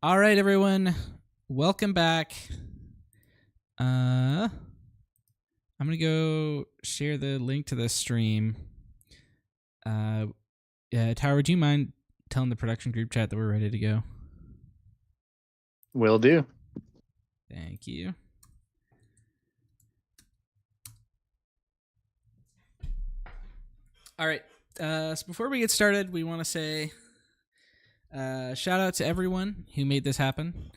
All right, everyone, welcome back. I'm gonna go share the link to the stream. Tower, would you mind telling the production group chat that we're ready to go? Will do. Thank you. All right. So before we get started, we want to say shout out to everyone who made this happen.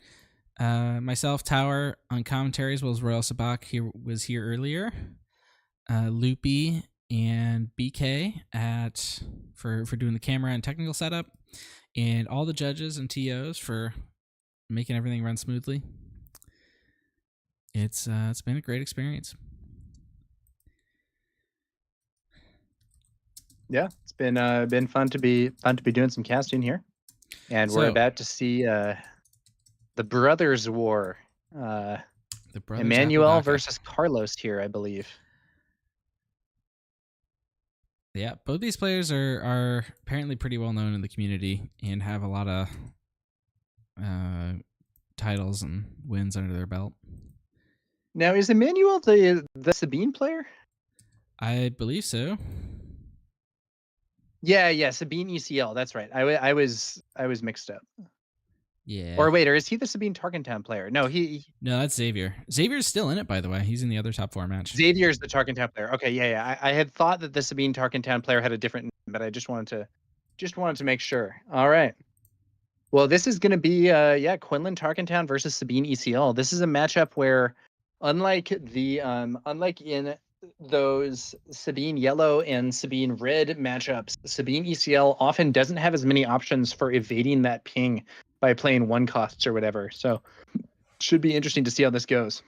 Myself, Tower, on commentary, as well as Royal Sabacc was here earlier. Loopy and BK for doing the camera and technical setup, and all the judges and TOs for making everything run smoothly. It's been a great experience. Yeah, it's been fun to be doing some casting here, and we're about to see the Brothers War. The brothers Emmanuel Apodaca versus Carlos here, I believe. Yeah, both these players are apparently pretty well known in the community and have a lot of titles and wins under their belt. Now, is Emmanuel the Sabine player? I believe so. Yeah, Sabine ECL. That's right. I was mixed up. Yeah. Or wait, or is he the Sabine Tarkentown player? No, No, that's Xavier. Xavier's still in it, by the way. He's in the other top 4 match. Xavier's the Tarkentown player. Okay, yeah. I had thought that the Sabine Tarkentown player had a different name, but I just wanted to make sure. All right. Well, this is going to be Quinlan Tarkentown versus Sabine ECL. This is a matchup where, unlike in those Sabine Yellow and Sabine Red matchups, Sabine ECL often doesn't have as many options for evading that ping by playing one costs or whatever. So, should be interesting to see how this goes.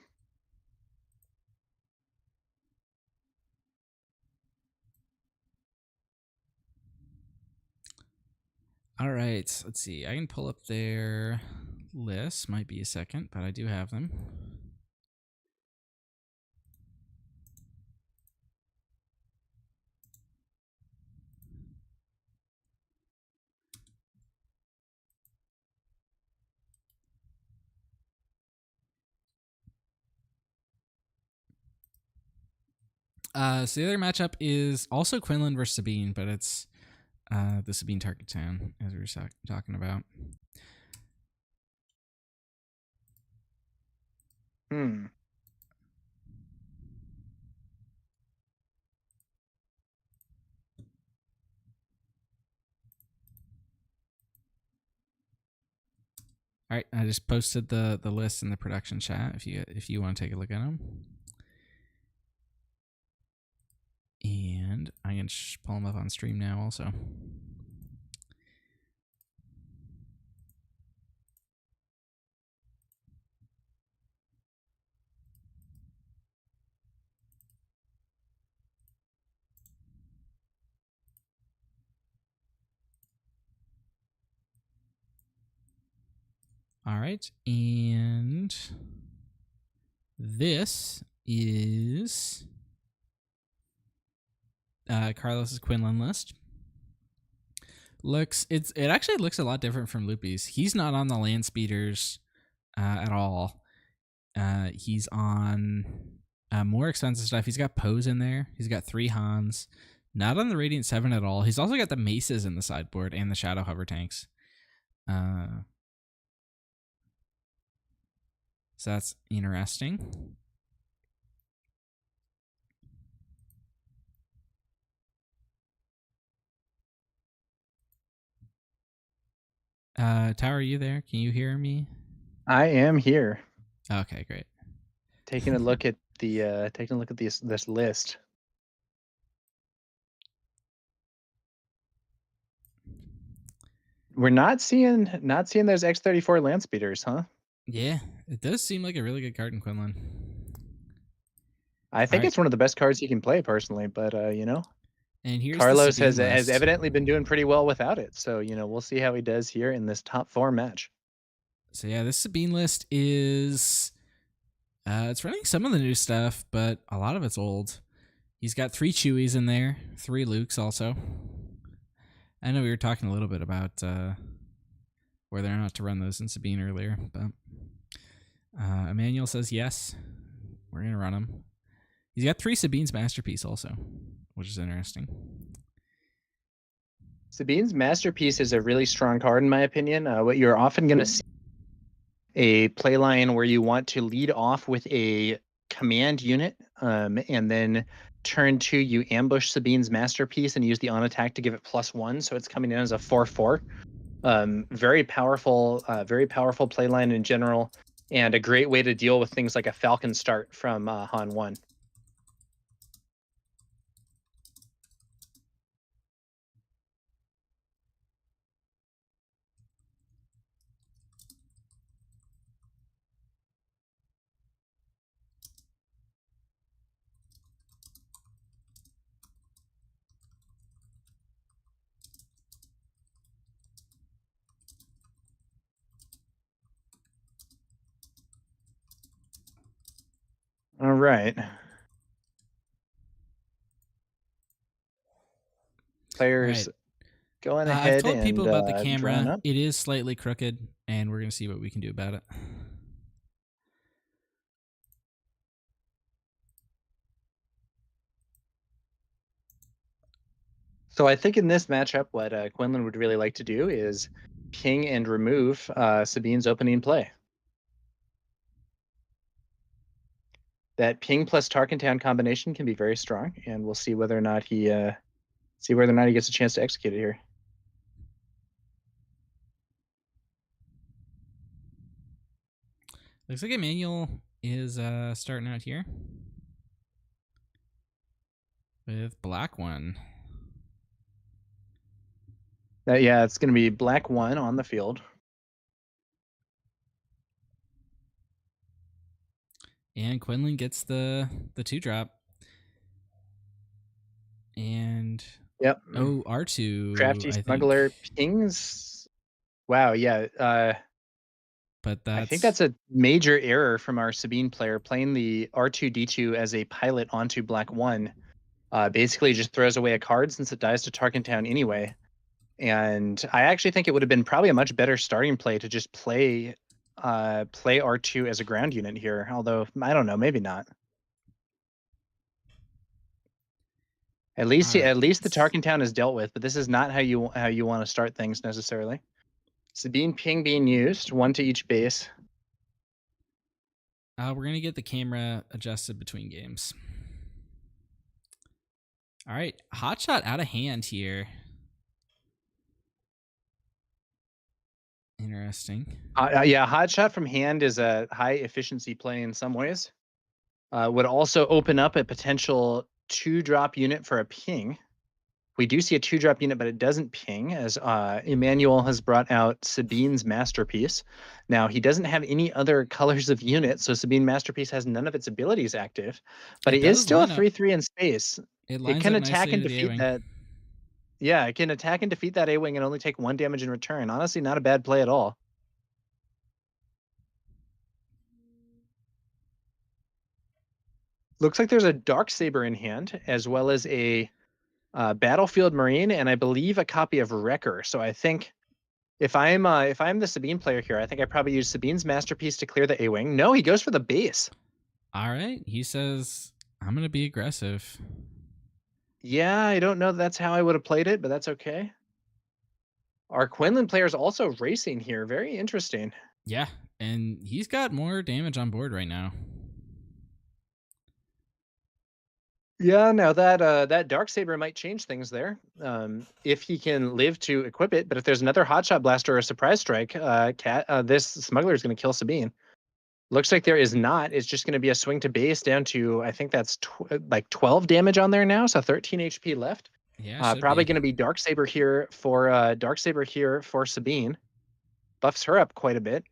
All right, let's see. I can pull up their list. Might be a second, but I do have them. So the other matchup is also Quinlan versus Sabine, but it's the Sabine Tarkentown, as we were talking about. All right, I just posted the list in the production chat if you want to take a look at them. And I can pull them up on stream now also. All right, and this is Carlos's Quinlan list. It actually looks a lot different from Loopy's. He's not on the land speeders at all. He's on more expensive stuff. He's got Pose in there. He's got 3 Hans. Not on the Radiant 7 at all. He's also got the Maces in the sideboard and the Shadow Hover tanks. So that's interesting. Tower, are you there? Can you hear me? I am here. Okay, great. Taking a look at this list. We're not seeing those X34 land speeders, huh? Yeah, it does seem like a really good card in Quinlan. I think it's one of the best cards you can play personally, but you know. And here's Carlos has evidently been doing pretty well without it. So, you know, we'll see how he does here in this top 4 match. So yeah, this Sabine list is it's running some of the new stuff, but a lot of it's old. He's got 3 Chewies in there, 3 Lukes also. I know we were talking a little bit about whether or not to run those in Sabine earlier. But Emmanuel says yes. We're going to run him. He's got 3 Sabine's Masterpiece also, which is interesting. Sabine's Masterpiece is a really strong card, in my opinion. What you're often going to see a playline where you want to lead off with a command unit, and then turn 2, you ambush Sabine's Masterpiece and use the on attack to give it +1, so it's coming in as a 4/4. Very powerful playline in general, and a great way to deal with things like a Falcon start from Han 1. All right. Players going ahead. I've told people about the drawing camera. up. It is slightly crooked, and we're going to see what we can do about it. So I think in this matchup, what Quinlan would really like to do is ping and remove Sabine's opening play. That ping plus Tarkentown combination can be very strong, and we'll see whether or not he gets a chance to execute it here. Looks like Emmanuel is starting out here with black 1. Yeah, it's going to be black 1 on the field. And Quinlan gets the 2-drop. And yep. R2. Crafty Smuggler pings. Wow, yeah. But I think that's a major error from our Sabine player, playing the R2D2 as a pilot onto black 1. Basically just throws away a card since it dies to Tarkentown anyway. And I actually think it would have been probably a much better starting play to just play R2 as a ground unit here. Although I don't know, maybe not. At least the Tarkentown is dealt with, but this is not how you want to start things necessarily. Sabine ping being used, 1 to each base. We're going to get the camera adjusted between games. All right, hotshot out of hand here. Interesting. Yeah, hotshot from hand is a high efficiency play in some ways. Would also open up a potential 2-drop unit for a ping. We do see a 2-drop unit, but it doesn't ping, as Emmanuel has brought out Sabine's Masterpiece. Now, he doesn't have any other colors of units, so Sabine Masterpiece has none of its abilities active, but it is still a 3/3 in space. It can attack and defeat that. Yeah, it can attack and defeat that A-Wing and only take 1 damage in return. Honestly, not a bad play at all. Looks like there's a Darksaber in hand, as well as a Battlefield Marine, and I believe a copy of Wrecker. So I think if I'm the Sabine player here, I think I probably use Sabine's Masterpiece to clear the A-Wing. No, he goes for the base. All right, he says, I'm going to be aggressive. Yeah, I don't know that's how I would have played it, but that's okay. Our Quinlan player is also racing here. Very interesting. Yeah, and he's got more damage on board right now. Yeah, now that Darksaber might change things there, if he can live to equip it. But if there's another Hotshot Blaster or a Surprise Strike, this Smuggler is going to kill Sabine. Looks like there is not. It's just going to be a swing to base down to, I think that's like 12 damage on there now, so 13 HP left. Yeah, probably going to be Darksaber here for Sabine. Buffs her up quite a bit.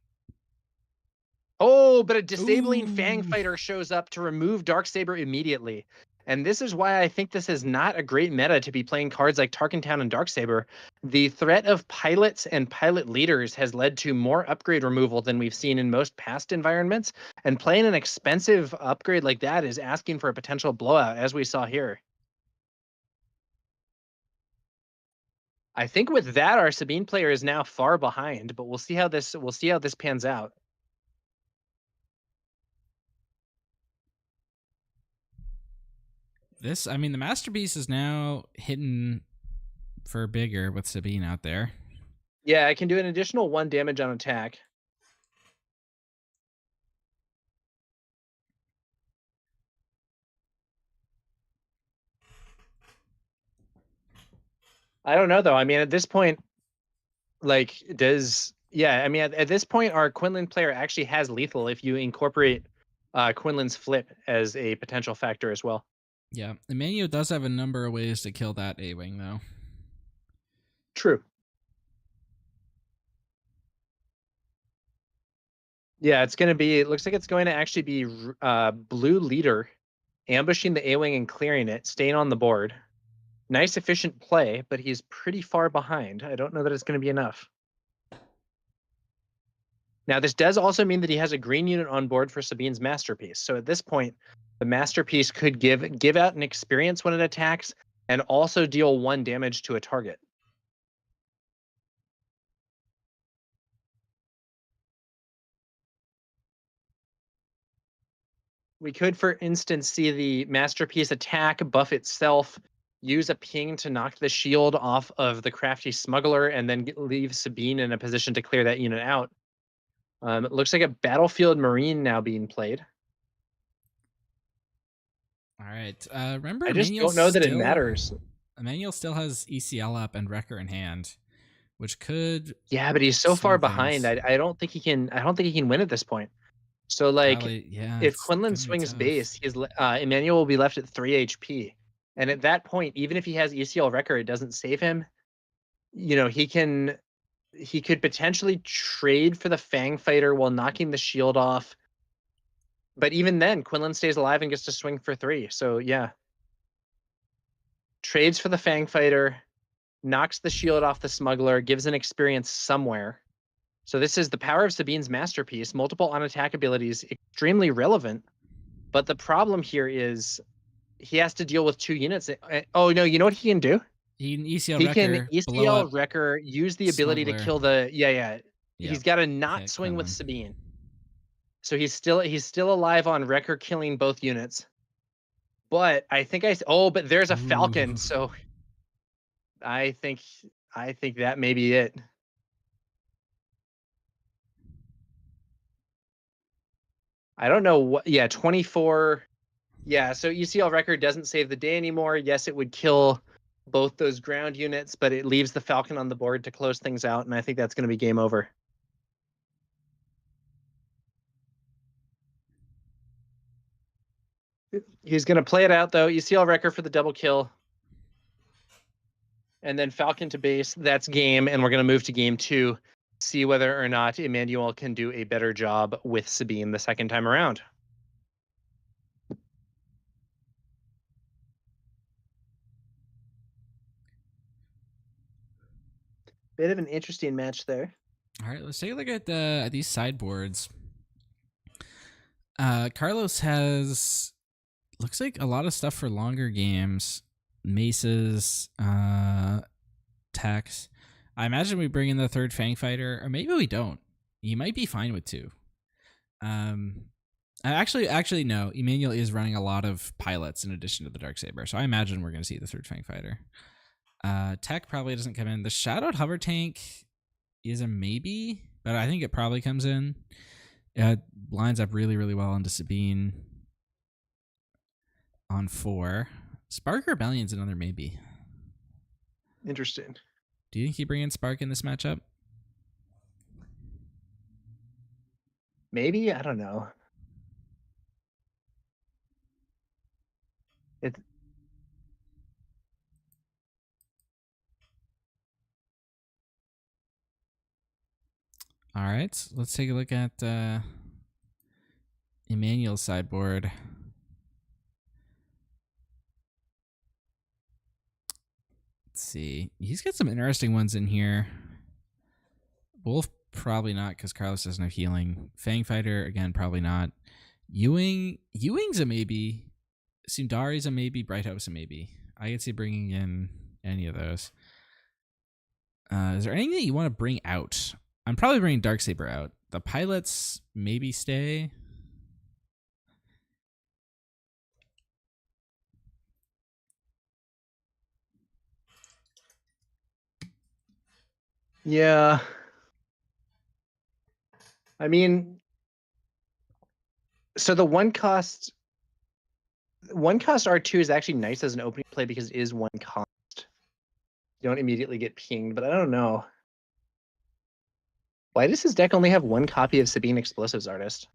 Oh, but a disabling Fang Fighter shows up to remove Darksaber immediately. And this is why I think this is not a great meta to be playing cards like Tarkentown and Darksaber. The threat of pilots and pilot leaders has led to more upgrade removal than we've seen in most past environments. And playing an expensive upgrade like that is asking for a potential blowout, as we saw here. I think with that, our Sabine player is now far behind, but we'll see how this pans out. I mean, the masterpiece is now hitting for bigger with Sabine out there. Yeah, I can do an additional 1 damage on attack. I don't know though. I mean, at this point, like, I mean, at this point, our Quinlan player actually has lethal if you incorporate Quinlan's flip as a potential factor as well. Yeah, Emmanuel does have a number of ways to kill that A-Wing, though. True. Yeah, it looks like it's going to actually be blue leader ambushing the A-Wing and clearing it, staying on the board. Nice, efficient play, but he's pretty far behind. I don't know that it's going to be enough. Now, this does also mean that he has a green unit on board for Sabine's masterpiece. So at this point, the masterpiece could give out an experience when it attacks and also deal 1 damage to a target. We could, for instance, see the masterpiece attack, buff itself, use a ping to knock the shield off of the crafty smuggler, and then leave Sabine in a position to clear that unit out. It looks like a battlefield marine now being played. All right. Remember, I just don't know that it matters. Emmanuel still has ECL up and Wrecker in hand, which could. Yeah, but he's so far behind. I don't think he can. I don't think he can win at this point. So like, Probably, yeah, if Quinlan swings base, Emmanuel will be left at 3 HP, and at that point, even if he has ECL Wrecker, it doesn't save him. You know, he could potentially trade for the Fang Fighter while knocking the shield off. But even then, Quinlan stays alive and gets to swing for 3. So yeah, trades for the Fang Fighter, knocks the shield off the smuggler, gives an experience somewhere. So this is the power of Sabine's masterpiece. Multiple on-attack abilities, extremely relevant. But the problem here is he has to deal with 2 units. Oh, no, you know what he can do? He can ECL He Wrecker. can ECL Wrecker, use the ability to kill the... Yeah. He's got to not swing with Sabine. So he's still alive on Wrecker killing both units. But I think but there's a Falcon, so I think that may be it. I don't know what. Yeah, 24. Yeah, so ECL Wrecker doesn't save the day anymore. Yes, it would kill both those ground units, but it leaves the Falcon on the board to close things out, and I think that's going to be game over. He's going to play it out, though. ECL Wrecker for the double kill. And then Falcon to base. That's game, and we're going to move to game 2. See whether or not Emmanuel can do a better job with Sabine the second time around. Bit of an interesting match there. All right, let's take a look at these sideboards. Carlos has looks like a lot of stuff for longer games, maces, techs. I imagine we bring in the 3rd Fang Fighter, or maybe we don't. He might be fine with 2. Actually, no. Emmanuel is running a lot of pilots in addition to the Darksaber, so I imagine we're going to see the 3rd Fang Fighter. Tech probably doesn't come in. The Shadowed Hover Tank is a maybe, but I think it probably comes in. It lines up really, really well into Sabine on 4. Spark Rebellion's another maybe. Interesting. Do you think you bring in Spark in this matchup? Maybe, I don't know. All right, let's take a look at Emmanuel's sideboard. Let's see. He's got some interesting ones in here. Wolf, probably not, because Carlos doesn't have healing. Fang Fighter, again, probably not. Ewing's a maybe. Sundari's a maybe. Bright House a maybe. I could see bringing in any of those. Is there anything that you want to bring out? I'm probably bringing Darksaber out. The pilots maybe stay. Yeah. I mean, so the one cost R2 is actually nice as an opening play because it is one cost. You don't immediately get pinged, but I don't know. Why does his deck only have one copy of Sabine Explosives Artist?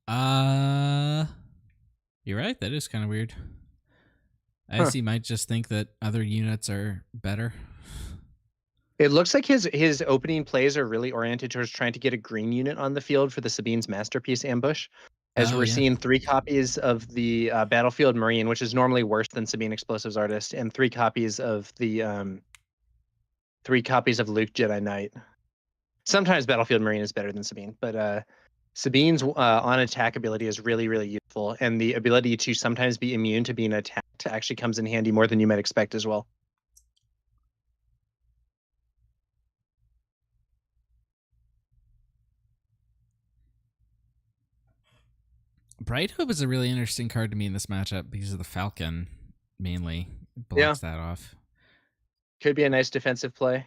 You're right. That is kind of weird. I guess he might just think that other units are better. It looks like his opening plays are really oriented towards trying to get a green unit on the field for the Sabine's Masterpiece ambush. As we're seeing 3 copies of the Battlefield Marine, which is normally worse than Sabine Explosives Artist, and 3 copies of the Luke Jedi Knight. Sometimes Battlefield Marine is better than Sabine, but Sabine's on attack ability is really, really useful, and the ability to sometimes be immune to being attacked actually comes in handy more than you might expect as well. Bright Hope is a really interesting card to me in this matchup because of the Falcon, mainly. It blocks that off. Could be a nice defensive play.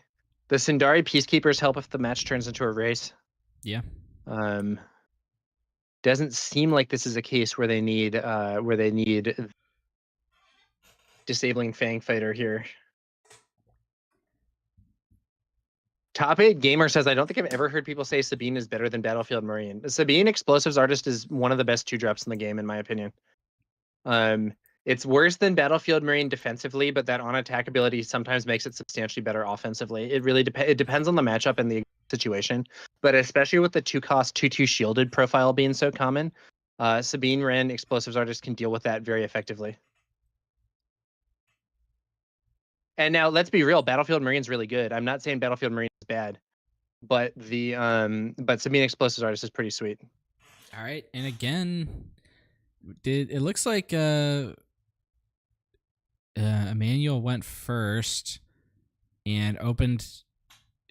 The Sindari Peacekeepers help if the match turns into a race. Yeah. Doesn't seem like this is a case where they need disabling Fang Fighter here. Top 8 Gamer says, I don't think I've ever heard people say Sabine is better than Battlefield Marine. Sabine Explosives Artist is one of the best 2-drops in the game, in my opinion. It's worse than Battlefield Marine defensively, but that on-attack ability sometimes makes it substantially better offensively. It really it depends on the matchup and the situation, but especially with the 2-cost 2/2 shielded profile being so common, Sabine Wren Explosives Artist can deal with that very effectively. And now let's be real, Battlefield Marine's really good. I'm not saying Battlefield Marine is bad, but the Sabine Explosives Artist is pretty sweet. All right, and again, it looks like Emmanuel went first and opened.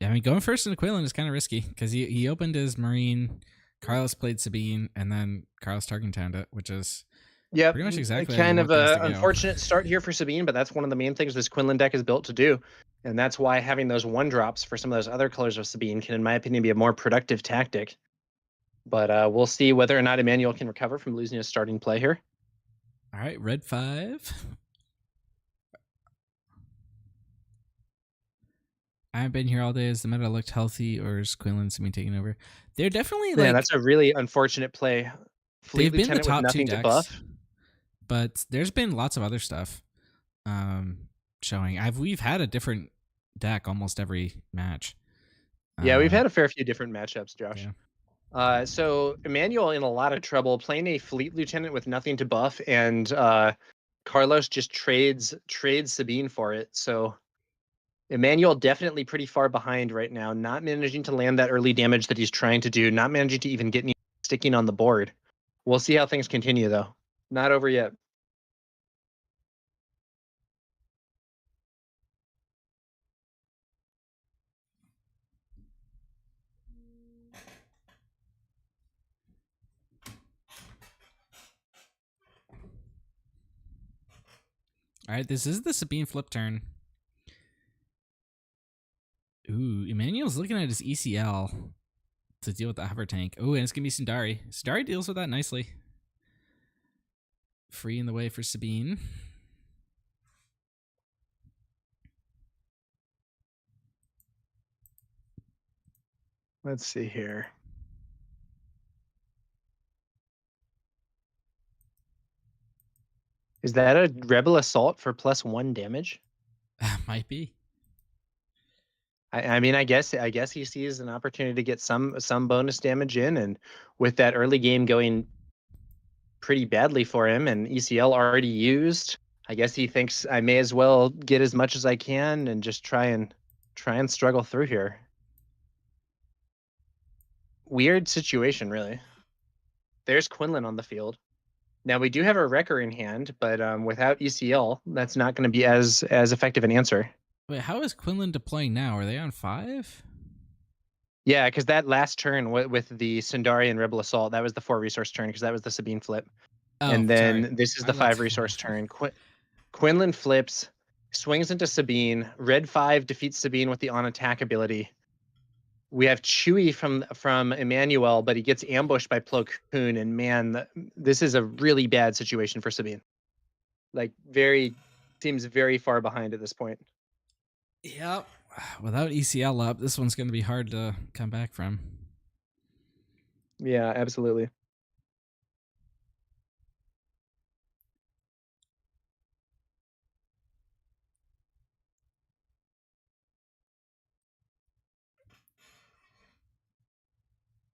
I mean, going first into Quinlan is kind of risky because he opened his Marine. Carlos played Sabine, and then Carlos Tarkentowned it, which is pretty much exactly kind of an unfortunate start here for Sabine, but that's one of the main things this Quinlan deck is built to do. And that's why having those 1-drops for some of those other colors of Sabine can, in my opinion, be a more productive tactic. But we'll see whether or not Emmanuel can recover from losing his starting play here. All right, red 5. I haven't been here all day. Has the meta looked healthy, or is Quinlan Sabine taking over? They're definitely like... Yeah, that's a really unfortunate play. They've been the top 2 decks, but there's been lots of other stuff showing. We've had a different deck almost every match. Yeah, we've had a fair few different matchups, Josh. Yeah. So Emmanuel in a lot of trouble playing a Fleet Lieutenant with nothing to buff, and Carlos just trades Sabine for it. So Emmanuel definitely pretty far behind right now, not managing to land that early damage that he's trying to do, not managing to even get any sticking on the board. We'll see how things continue, though. Not over yet. All right, this is the Sabine flip turn. Ooh, Emmanuel's looking at his ECL to deal with the hover tank. Oh, and it's going to be Sindari. Sindari deals with that nicely. Free in the way for Sabine. Let's see here. Is that a Rebel Assault for +1 damage? Might be. I mean, I guess he sees an opportunity to get some bonus damage in, and with that early game going pretty badly for him and ECL already used, I guess he thinks I may as well get as much as I can and just try and struggle through here. Weird situation, really. There's Quinlan on the field. Now we do have a Wrecker in hand, but without ECL, that's not going to be as effective an answer. Wait, how is Quinlan deploying now? Are they on 5? Yeah, because that last turn with the Sundari and Rebel Assault, that was the 4 resource turn because that was the Sabine flip. Oh, And sorry. then this is I the 5 looked. resource turn. Quinlan flips, swings into Sabine. Red 5 defeats Sabine with the on attack ability. We have Chewie from Emmanuel, but he gets ambushed by Plo Koon, and man, this is a really bad situation for Sabine. Like seems very far behind at this point. Yep. Without ECL up, this one's going to be hard to come back from. Yeah, absolutely.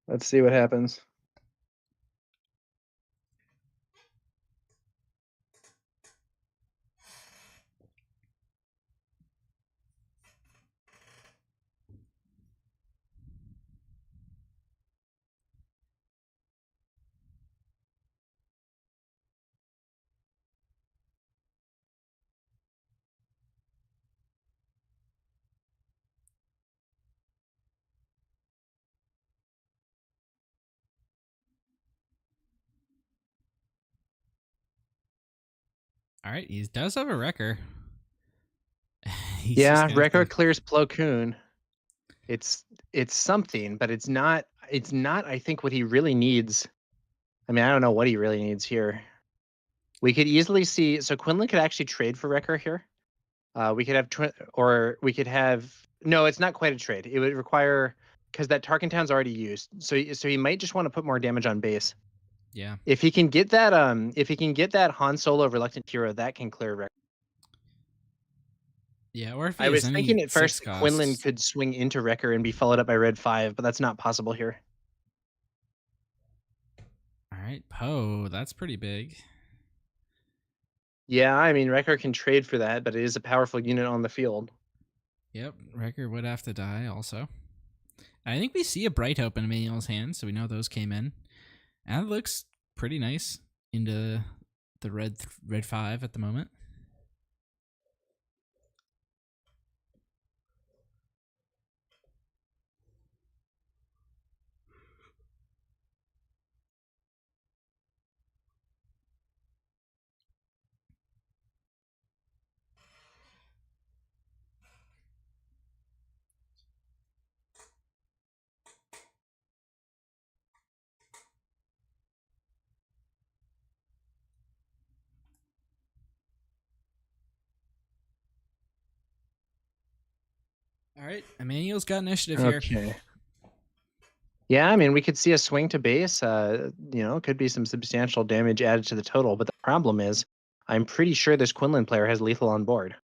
Let's see what happens. All right, he does have a wrecker. Yeah, Wrecker clears Plo Koon. It's something, but it's not I think what he really needs. I mean, I don't know what he really needs here. We could easily see so Quinlan could actually trade for Wrecker here. We could have no, it's not quite a trade. It would require because that Tarkentown's already used. So he might just want to put more damage on base. Yeah. If he can get that Han Solo Reluctant Hero, that can clear Wrecker. Yeah, or if I was thinking at first that Quinlan could swing into Wrecker and be followed up by Red 5, but that's not possible here. All right, Poe, that's pretty big. Yeah, I mean, Wrecker can trade for that, but it is a powerful unit on the field. Yep, Wrecker would have to die also. I think we see a Bright Hope in Emmanuel's hand, so we know those came in. And it looks pretty nice into the red 5 at the moment. All right, Emmanuel's got initiative here. Okay. Yeah, I mean, we could see a swing to base. Could be some substantial damage added to the total. But the problem is, I'm pretty sure this Quinlan player has lethal on board.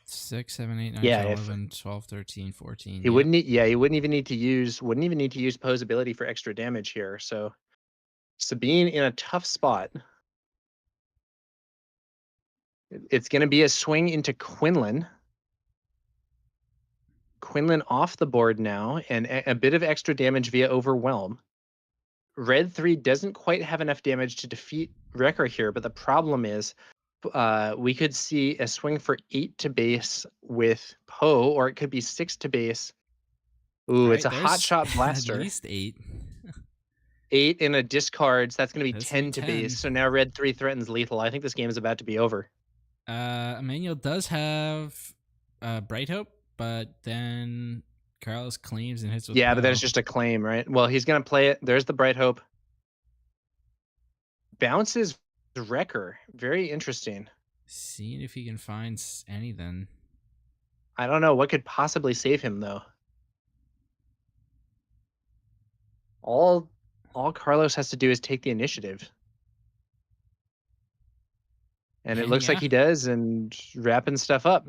6, 7, 8, 9, Yeah, 10, 11, 12, 13, 14. He wouldn't even need to use Poe's ability for extra damage here. So Sabine in a tough spot. It's going to be a swing into Quinlan. Quinlan off the board now, and a bit of extra damage via Overwhelm. Red 3 doesn't quite have enough damage to defeat Wrecker here, but the problem is we could see a swing for 8 to base with Poe, or it could be 6 to base. Ooh, Right, it's a hot shot blaster. At least 8. 8 in a discard, so that's going to be That's 10 to base. So now Red 3 threatens lethal. I think this game is about to be over. Emmanuel does have Bright Hope, but then Carlos claims and hits with Yeah, Poe. but that's just a claim, right? Well, he's going to play it. There's the Bright Hope. Bounces Wrecker. Very interesting. Seeing if he can find anything. I don't know what could possibly save him, though. All Carlos has to do is take the initiative. And it looks like he does, and wrapping stuff up.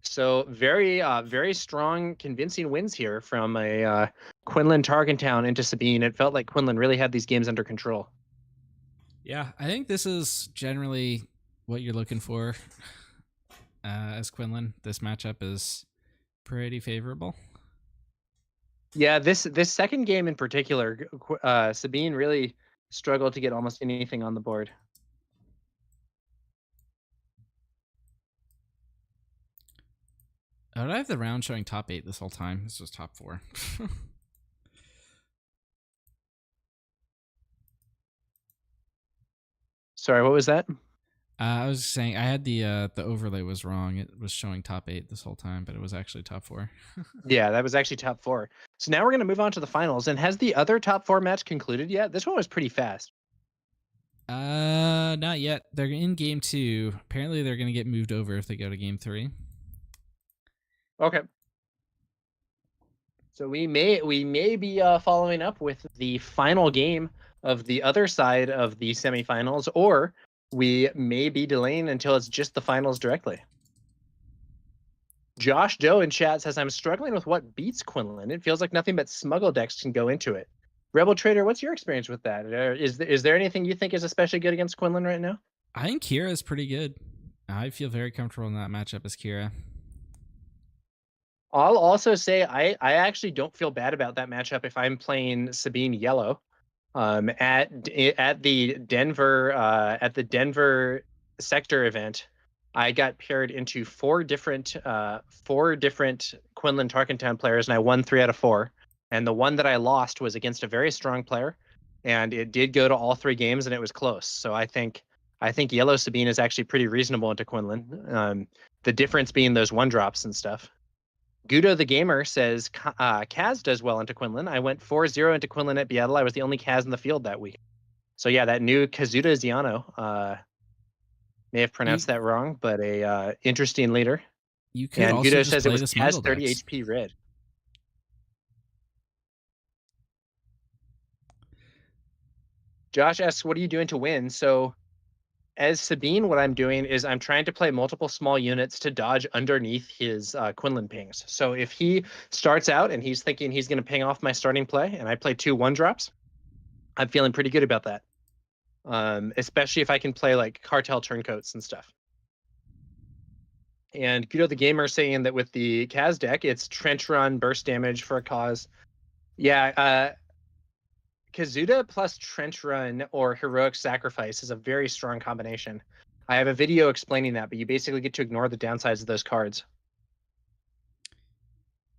So very, very strong, convincing wins here from a Quinlan Tarkentown into Sabine. It felt like Quinlan really had these games under control. Yeah, I think this is generally what you're looking for as Quinlan. This matchup is pretty favorable. Yeah, this second game in particular, Sabine really struggled to get almost anything on the board. Oh, I have the round showing top 8 this whole time. This was top 4. Sorry, what was that? I was saying I had the overlay was wrong. It was showing top 8 this whole time, but it was actually top 4. Yeah, that was actually top 4. So now we're going to move on to the finals. And has the other top 4 match concluded yet? This one was pretty fast. Not yet. They're in game 2. Apparently, they're going to get moved over if they go to game 3. Okay. So we may be following up with the final game of the other side of the semifinals, or we may be delaying until it's just the finals directly. Josh Doe in chat says, I'm struggling with what beats Quinlan. It feels like nothing but smuggle decks can go into it. Rebel Trader, what's your experience with that? Is there anything you think is especially good against Quinlan right now? I think Kira is pretty good. I feel very comfortable in that matchup as Kira. I'll also say I actually don't feel bad about that matchup if I'm playing Sabine yellow. At the Denver sector event, I got paired into four different Quinlan Tarkentown players, and I won 3 out of 4. And the one that I lost was against a very strong player, and it did go to all 3 games, and it was close. So I think yellow Sabine is actually pretty reasonable into Quinlan. The difference being those 1-drops and stuff. Gudo the Gamer says Kaz does well into Quinlan. I went 4-0 into Quinlan at Beatle. I was the only Kaz in the field that week. So yeah, that new Kazuda Ziano, may have pronounced that wrong, but a interesting leader. You could and also Gudo just says play it was the Kaz smuggle 30 decks. HP red. Josh asks, what are you doing to win? So as Sabine, what I'm doing is I'm trying to play multiple small units to dodge underneath his Quinlan pings. So if he starts out and he's thinking he's going to ping off my starting play and I play 2 1-drops, I'm feeling pretty good about that. Especially if I can play like cartel turncoats and stuff. And Guido the Gamer saying that with the Kaz deck, it's trench run, burst damage for a cause. Yeah, Kazuda plus Trench Run or Heroic Sacrifice is a very strong combination. I have a video explaining that, but you basically get to ignore the downsides of those cards.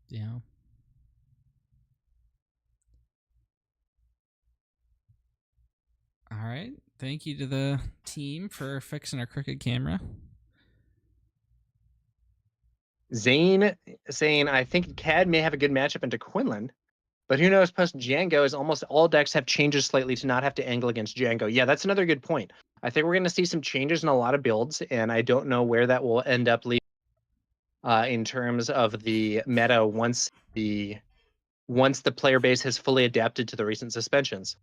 Yeah. All right. Thank you to the team for fixing our crooked camera. Zane saying, I think CAD may have a good matchup into Quinlan, but who knows, post Django, as almost all decks have changes slightly to not have to angle against Django. Yeah, that's another good point. I think we're going to see some changes in a lot of builds, and I don't know where that will end up leading in terms of the meta once the player base has fully adapted to the recent suspensions.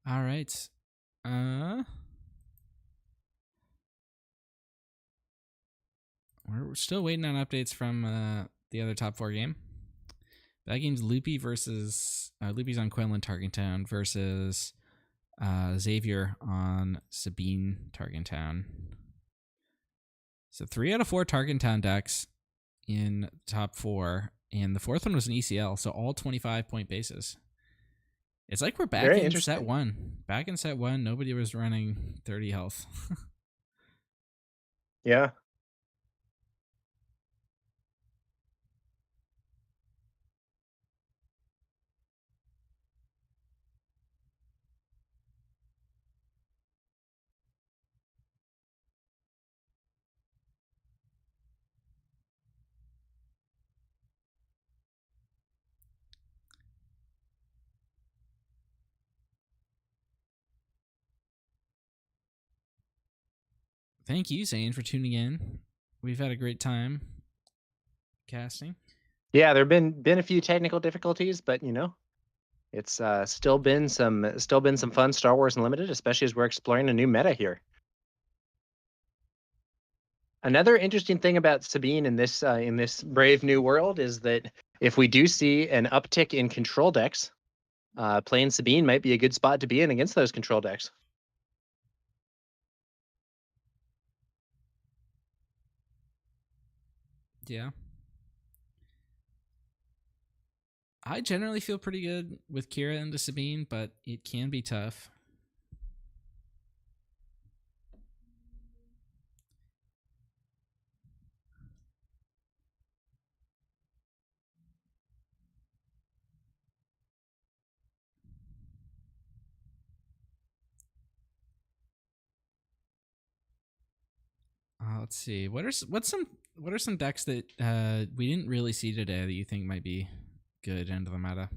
All right. We're still waiting on updates from the other top 4 game. That game's Loopy versus Loopy's on Quinlan Tarkentown versus Xavier on Sabine Tarkentown. So 3 out of 4 Tarkentown decks in top 4, and the 4th one was an ECL, so all 25-point bases. It's like we're back Very in set 1. Back in set 1, nobody was running 30 health. Yeah. Thank you, Zane, for tuning in. We've had a great time casting. Yeah, there've been a few technical difficulties, but you know, it's still been some fun Star Wars Unlimited, especially as we're exploring a new meta here. Another interesting thing about Sabine in this brave new world is that if we do see an uptick in control decks, playing Sabine might be a good spot to be in against those control decks. Yeah. I generally feel pretty good with Kira into Sabine, but it can be tough. Let's see. What are some decks that we didn't really see today that you think might be good into the meta?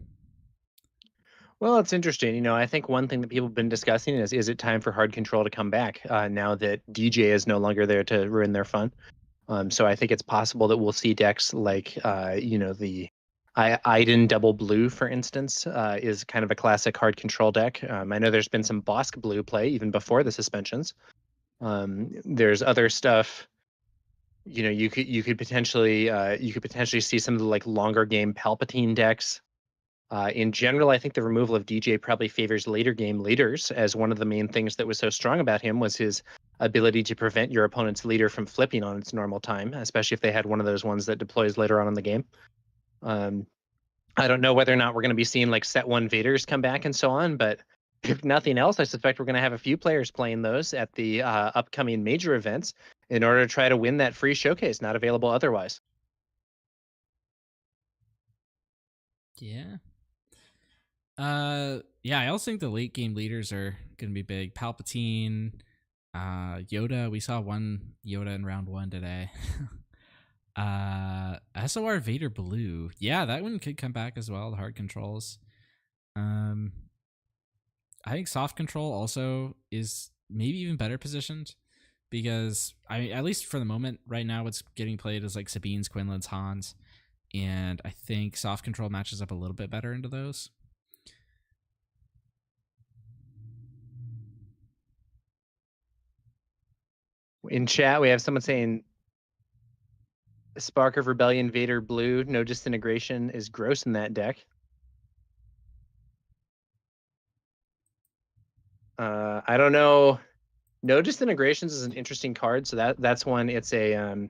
Well, it's interesting. You know, I think one thing that people have been discussing is it time for hard control to come back now that DJ is no longer there to ruin their fun. So I think it's possible that we'll see decks like, the Iden Double Blue, for instance, is kind of a classic hard control deck. I know there's been some Bosk Blue play even before the suspensions. There's other stuff. You know, you could potentially see some of the like longer game Palpatine decks. In general, I think the removal of DJ probably favors later game leaders, as one of the main things that was so strong about him was his ability to prevent your opponent's leader from flipping on its normal time, especially if they had one of those ones that deploys later on in the game. I don't know whether or not we're going to be seeing like set one Vaders come back and so on, but if nothing else, I suspect we're going to have a few players playing those at the upcoming major events in order to try to win that free showcase, not available otherwise. Yeah. Yeah, I also think the late game leaders are gonna be big. Palpatine, Yoda. We saw one Yoda in round 1 today. SOR Vader Blue. Yeah, that one could come back as well. The hard controls. I think soft control also is maybe even better positioned because at least for the moment right now, what's getting played is like Sabine's, Quinlan's, Hans, and I think soft control matches up a little bit better into those. In chat, we have someone saying Spark of Rebellion Vader Blue, no disintegration is gross in that deck. I don't know. No disintegrations is an interesting card, so that's one. It's a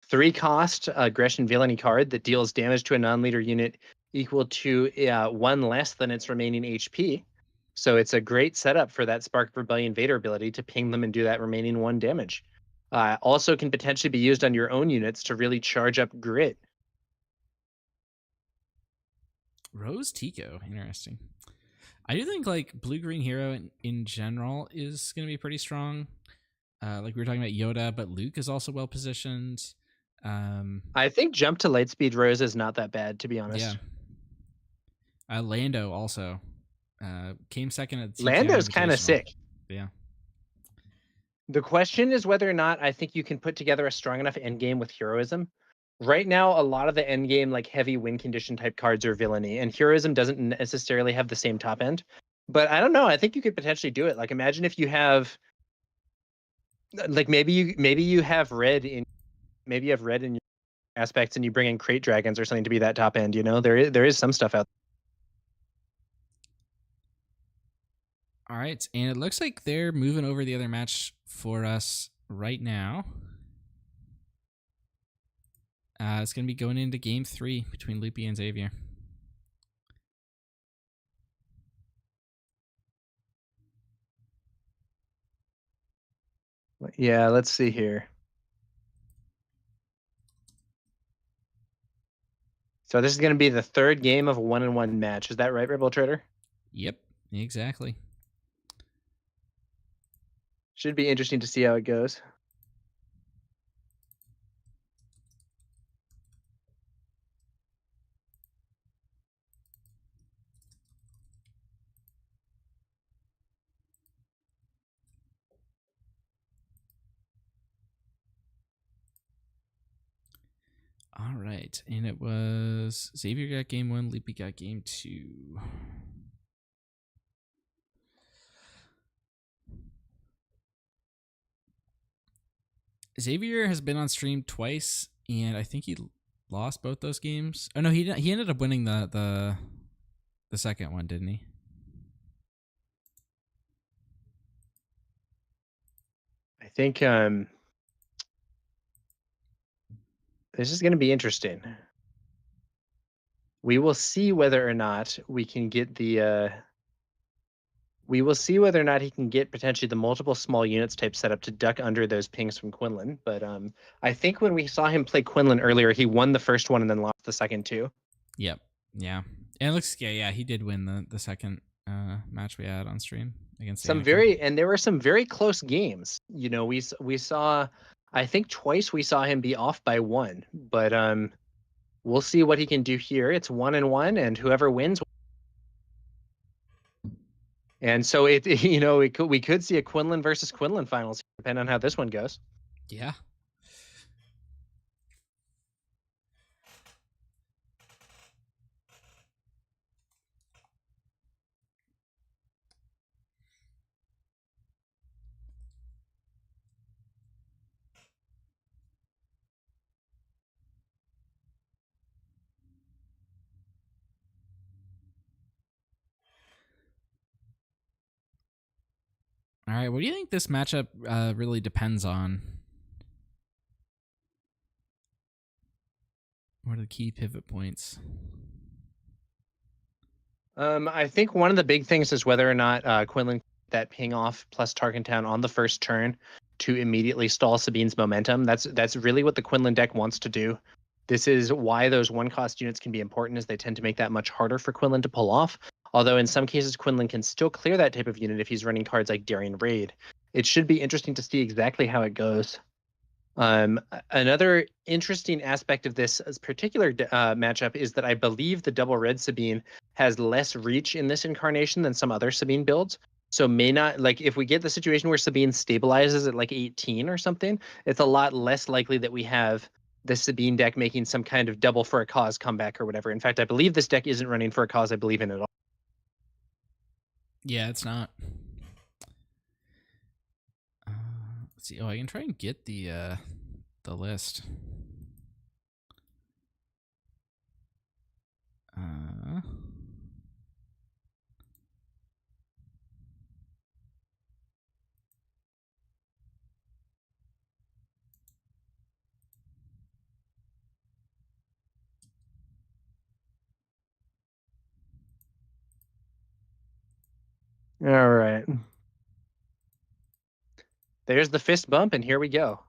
3-cost aggression villainy card that deals damage to a non-leader unit equal to 1 less than its remaining HP. So it's a great setup for that Spark of Rebellion Vader ability to ping them and do that remaining 1 damage. Also can potentially be used on your own units to really charge up grit. Rose Tico, interesting. I do think like blue green hero in general is going to be pretty strong. Like we were talking about Yoda, but Luke is also well positioned. I think jump to Lightspeed Rose is not that bad, to be honest. Yeah. Lando also came second at the Lando's kind of sick. Yeah. The question is whether or not I think you can put together a strong enough endgame with heroism. Right now, a lot of the endgame, like heavy win condition type cards are villainy, and heroism doesn't necessarily have the same top end. But I don't know. I think you could potentially do it. Like, imagine if you have, like, maybe you have red in your aspects, and you bring in crate dragons or something to be that top end. You know, there is some stuff out All right, and it looks like they're moving over the other match for us right now. It's going to be going into game 3 between Loopy and Xavier. Yeah, let's see here. So this is going to be the 3rd game of a 1-on-1 match. Is that right, Rebel Trader? Yep, exactly. Should be interesting to see how it goes. All right, and it was Xavier got game 1, Loopy got game 2. Xavier has been on stream twice, and I think he lost both those games. Oh no, he ended up winning the second one, didn't he? I think this is going to be interesting. We will see whether or not we can get the. We will see whether or not he can get potentially the multiple small units type set up to duck under those pings from Quinlan. But I think when we saw him play Quinlan earlier, he won the first one and then lost the second two. Yep. Yeah. And it looks he did win the second match we had on stream against Anakin. And there were some very close games. You know, we saw, I think twice we saw him be off by one, but we'll see what he can do here. It's 1-1, and whoever wins. And so we could see a Quinlan versus Quinlan finals, depending on how this one goes. Yeah. All right, what do you think this matchup really depends on? What are the key pivot points? I think one of the big things is whether or not Quinlan that ping off plus Tarkentown on the first turn to immediately stall Sabine's momentum. That's really what the Quinlan deck wants to do. This is why those one-cost units can be important, is they tend to make that much harder for Quinlan to pull off. Although in some cases, Quinlan can still clear that type of unit if he's running cards like Daring Raid. It should be interesting to see exactly how it goes. Another interesting aspect of this particular matchup is that I believe the double red Sabine has less reach in this incarnation than some other Sabine builds. So may not, like, if we get the situation where Sabine stabilizes at like 18 or something, it's a lot less likely that we have the Sabine deck making some kind of double for a cause comeback or whatever. In fact, I believe this deck isn't running for a cause I believe in at all. Yeah, it's not. Let's see. Oh, I can try and get the list. All right. There's the fist bump, and here we go.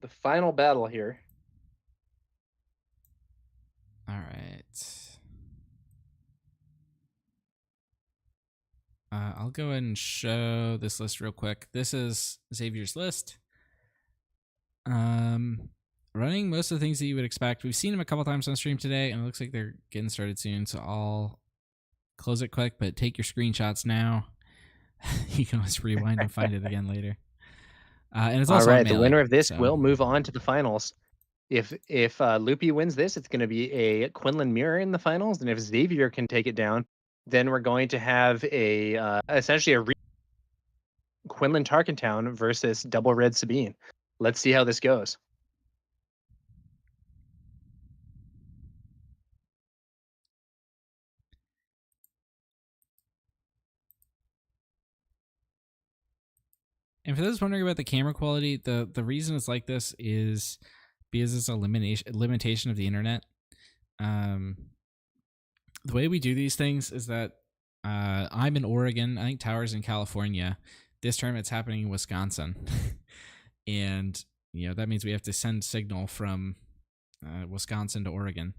The final battle here. All right. I'll go ahead and show this list real quick. This is Xavier's list. Running most of the things that you would expect. We've seen him a couple times on stream today, and it looks like they're getting started soon, so I'll close it quick, but take your screenshots now. You can always rewind and find it again later. And it's also all right. The winner of this so will move on to the finals. If Loopy wins this, it's going to be a Quinlan mirror in the finals, and if Xavier can take it down, then we're going to have a essentially a Quinlan Tarkentown versus double red Sabine. Let's see how this goes. And for those wondering about the camera quality, the reason it's like this is because it's a limitation of the internet. The way we do these things is that I'm in Oregon. I think Tower's in California. This tournament's happening in Wisconsin. And, that means we have to send signal from Wisconsin to Oregon.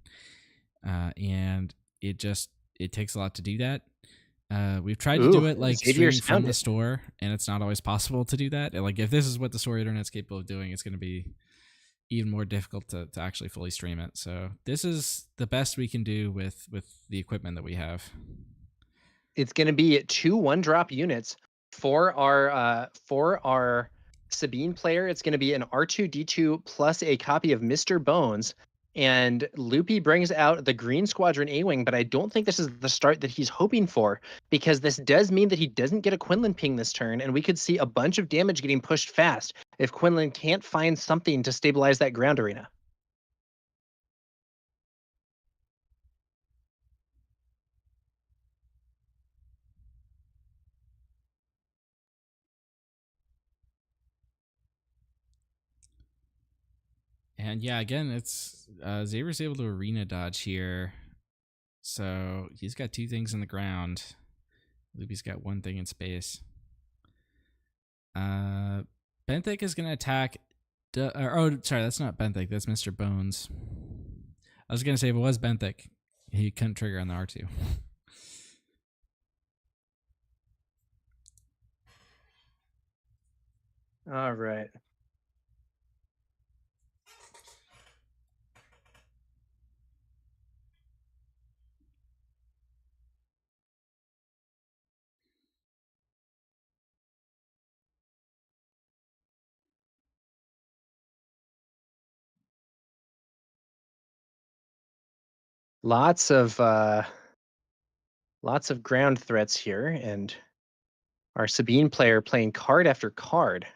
And it takes a lot to do that. We've tried to do it like streaming from the store, and it's not always possible to do that. Like, if this is what the store internet's capable of doing, it's going to be even more difficult to actually fully stream it. So this is the best we can do with the equipment that we have. It's going to be 2 1-drop units for our Sabine player. It's going to be an R2D2 plus a copy of Mr. Bones And Loopy brings out the Green Squadron A-Wing, but I don't think this is the start that he's hoping for, because this does mean that he doesn't get a Quinlan ping this turn, and we could see a bunch of damage getting pushed fast if Quinlan can't find something to stabilize that ground arena. And yeah, again, it's Xavier's able to arena dodge here. So he's got 2 things in the ground. Loopy's got 1 thing in space. Benthic is going to attack. Oh, sorry, that's not Benthic. That's Mr. Bones. I was going to say if it was Benthic, he couldn't trigger on the R2. All right. Lots of ground threats here, and our Sabine player playing card after card.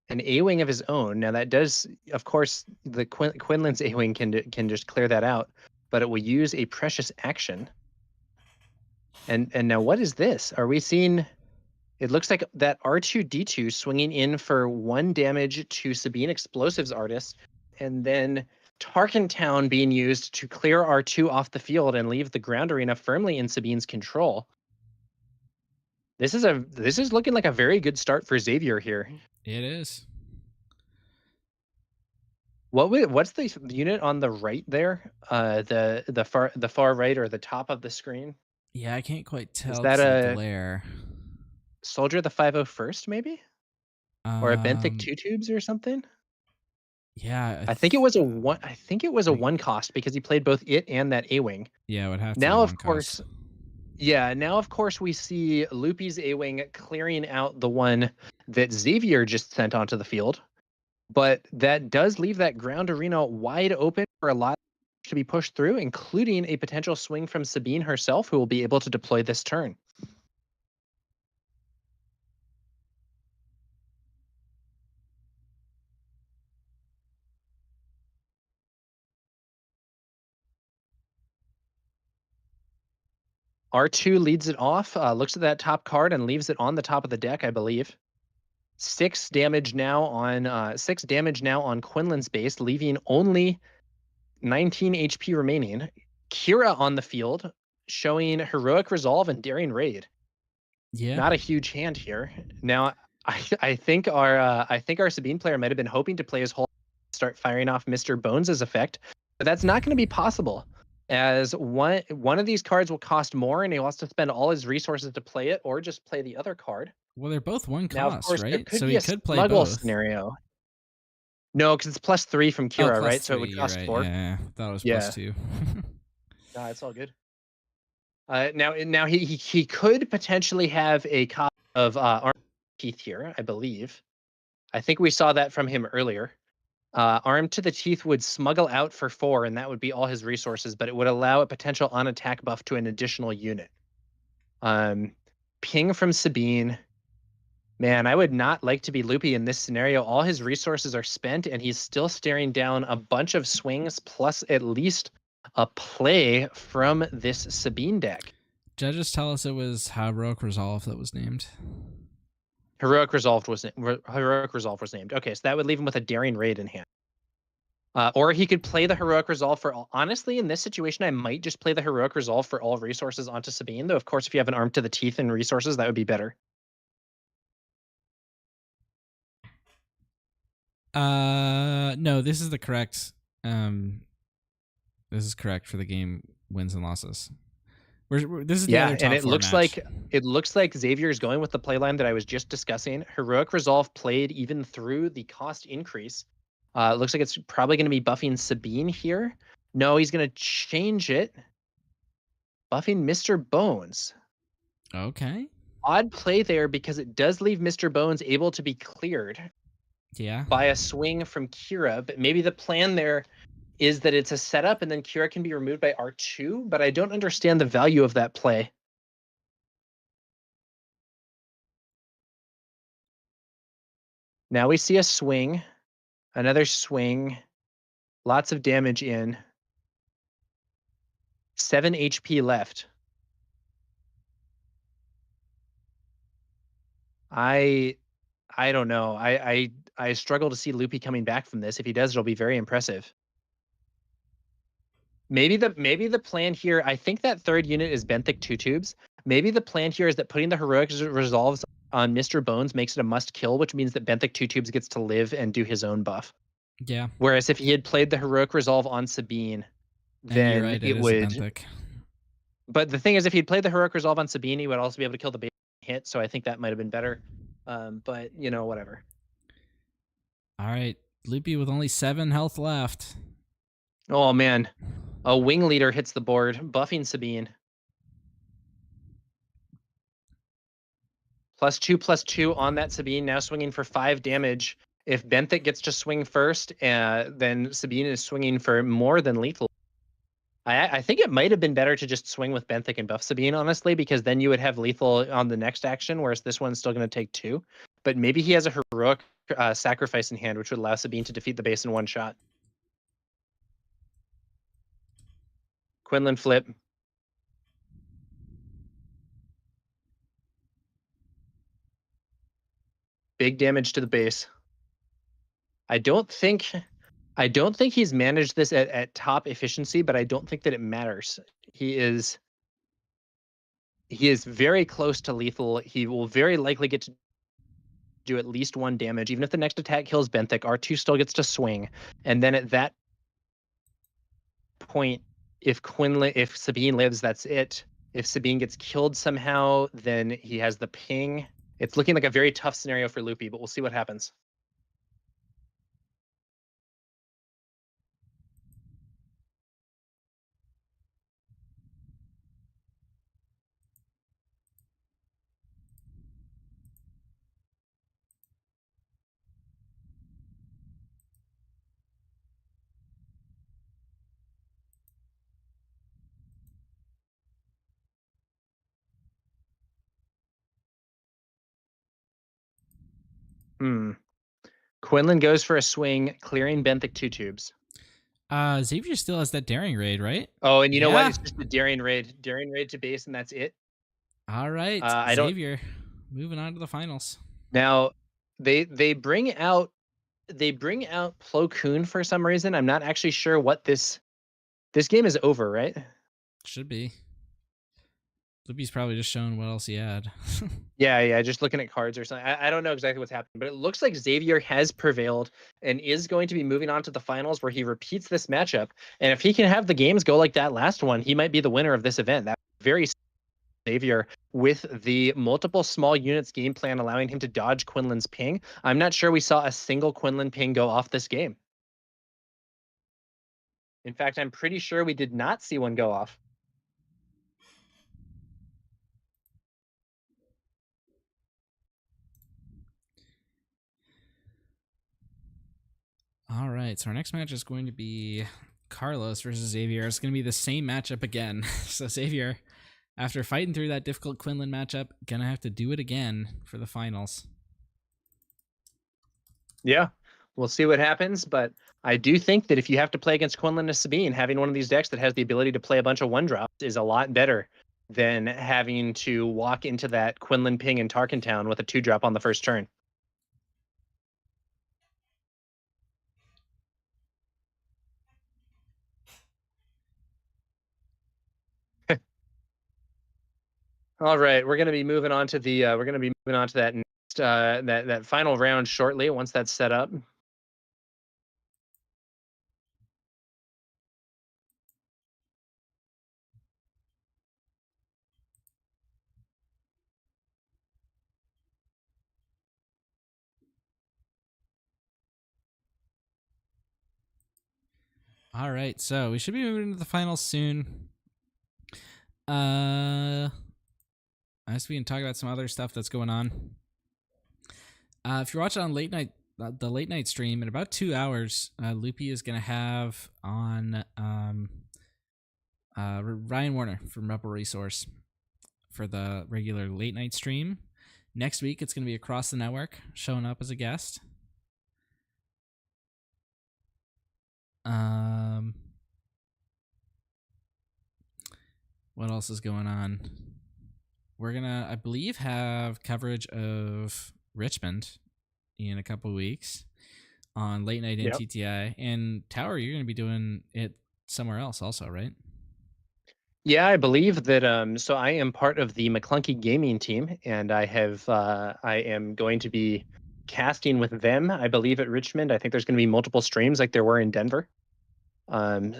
An A-Wing of his own. Now that does, of course, the Quinlan's A-Wing can just clear that out, but it will use a precious action. And now what is this? Are we seeing? It looks like that R2-D2 swinging in for 1 damage to Sabine Explosives Artist, and then Tarkentown being used to clear R2 off the field and leave the ground arena firmly in Sabine's control. This is looking like a very good start for Xavier here. It is. What's the unit on the right there? The far right or the top of the screen? Yeah, I can't quite tell. Is that it's a glare? Soldier of the 501st maybe? Or a Benthic 2 tubes or something? Yeah, I think it was a 1. I think it was a 1 cost because he played both it and that A-Wing. Yeah, it would have to now be of 1 course cost. Yeah, now of course we see Loopy's A-Wing clearing out the one that Xavier just sent onto the field. But that does leave that ground arena wide open for a lot to be pushed through, including a potential swing from Sabine herself, who will be able to deploy this turn. R2 leads it off, looks at that top card and leaves it on the top of the deck, I believe. 6 damage now on Quinlan's base, leaving only 19 HP remaining. Kira on the field, showing Heroic Resolve and Daring Raid. Yeah. Not a huge hand here. Now, I think our Sabine player might have been hoping to play his whole start firing off Mr. Bones' effect, but that's not going to be possible, as one of these cards will cost more, and he wants to spend all his resources to play it, or just play the other card. Well, they're both 1 Now, of cost, course, there right? could So be he a could play smuggle both. scenario. No, because it's +3 from Kira, right? 3, So it would cost right? 4. Yeah, that was Yeah. +2. Nah, it's all good. Now he could potentially have a copy of Arm Teeth here, I believe. I think we saw that from him earlier. Arm to the Teeth would smuggle out for 4, and that would be all his resources, but it would allow a potential on-attack buff to an additional unit. Ping from Sabine. Man, I would not like to be Loopy in this scenario. All his resources are spent, and he's still staring down a bunch of swings, plus at least a play from this Sabine deck. Judges tell us it was Heroic Resolve that was named. Heroic Resolve was named. Okay, so that would leave him with a Daring Raid in hand. Or he could play the Heroic Resolve for all. Honestly, in this situation, I might just play the Heroic Resolve for all resources onto Sabine, though of course if you have an Arm to the Teeth and resources, that would be better. No, this is the correct. This is correct for the game wins and losses. This is the other top and it 4 looks match. like Xavier is going with the playline that I was just discussing. Heroic Resolve played even through the cost increase. It looks like it's probably going to be buffing Sabine here. No, he's going to change it. Buffing Mr. Bones. Okay. Odd play there because it does leave Mr. Bones able to be cleared. Yeah. By a swing from Kira, but maybe the plan there is that it's a setup and then Kira can be removed by R2, but I don't understand the value of that play. Now we see a swing, another swing, lots of damage in. 7 HP left. I don't know. I struggle to see Loopy coming back from this. If he does, it'll be very impressive. Maybe the plan here, I think that third unit is Benthic 2 tubes. Maybe the plan here is that putting the heroic resolves on Mr. Bones makes it a must kill, which means that Benthic 2 tubes gets to live and do his own buff. Yeah. Whereas if he had played the heroic resolve on Sabine, then you're right, it is would. Benthic. But the thing is, if he'd played the heroic resolve on Sabine, he would also be able to kill the base hit. So I think that might have been better. But you know, whatever. All right, Loopy with only 7 health left. Oh man, a wing leader hits the board, buffing Sabine. +2/+2 on that Sabine, now swinging for 5 damage. If Benthic gets to swing first, then Sabine is swinging for more than lethal. I think it might have been better to just swing with Benthic and buff Sabine, honestly, because then you would have lethal on the next action, whereas this one's still going to take 2. But maybe he has a heroic sacrifice in hand, which would allow Sabine to defeat the base in one shot. Quinlan flip. Big damage to the base. I don't think he's managed this at top efficiency, but I don't think that it matters. He is very close to lethal. He will very likely get to do at least 1 damage. Even if the next attack kills Benthic, R2 still gets to swing. And then at that point, if Sabine lives, that's it. If Sabine gets killed somehow, then he has the ping. It's looking like a very tough scenario for Loopy, but we'll see what happens. Quinlan goes for a swing, clearing Benthic 2 tubes. Xavier still has that daring raid, right? Oh, and you know what? It's just the daring raid to base, and that's it. All right, Xavier, moving on to the finals. Now, they bring out Plo Koon for some reason. I'm not actually sure what this game is over, right? Should be. Loopy's probably just showing what else he had. Yeah, just looking at cards or something. I don't know exactly what's happening, but it looks like Xavier has prevailed and is going to be moving on to the finals where he repeats this matchup. And if he can have the games go like that last one, he might be the winner of this event. That's very Xavier with the multiple small units game plan allowing him to dodge Quinlan's ping. I'm not sure we saw a single Quinlan ping go off this game. In fact, I'm pretty sure we did not see one go off. All right, so our next match is going to be Carlos versus Xavier. It's going to be the same matchup again. So Xavier, after fighting through that difficult Quinlan matchup, gonna have to do it again for the finals. Yeah, we'll see what happens, but I do think that if you have to play against Quinlan and Sabine, having one of these decks that has the ability to play a bunch of 1-drops is a lot better than having to walk into that Quinlan ping in Tarkin Town with a 2-drop on the first turn. All right, we're going to be moving on to that next that final round shortly once that's set up. All right, so we should be moving into the finals soon. I guess we can talk about some other stuff that's going on. If you're watching on late night the late night stream in about 2 hours. Loopy is going to have on Ryan Warner from Rebel Resource for the regular late night stream. Next week, it's going to be across the network, showing up as a guest. What else is going on? We're gonna, I believe, have coverage of Richmond in a couple weeks on late night NTTI. And Tower, you're gonna be doing it somewhere else also, right? Yeah, I believe that. So I am part of the McClunky Gaming team, and I am going to be casting with them. I believe at Richmond. I think there's going to be multiple streams like there were in Denver.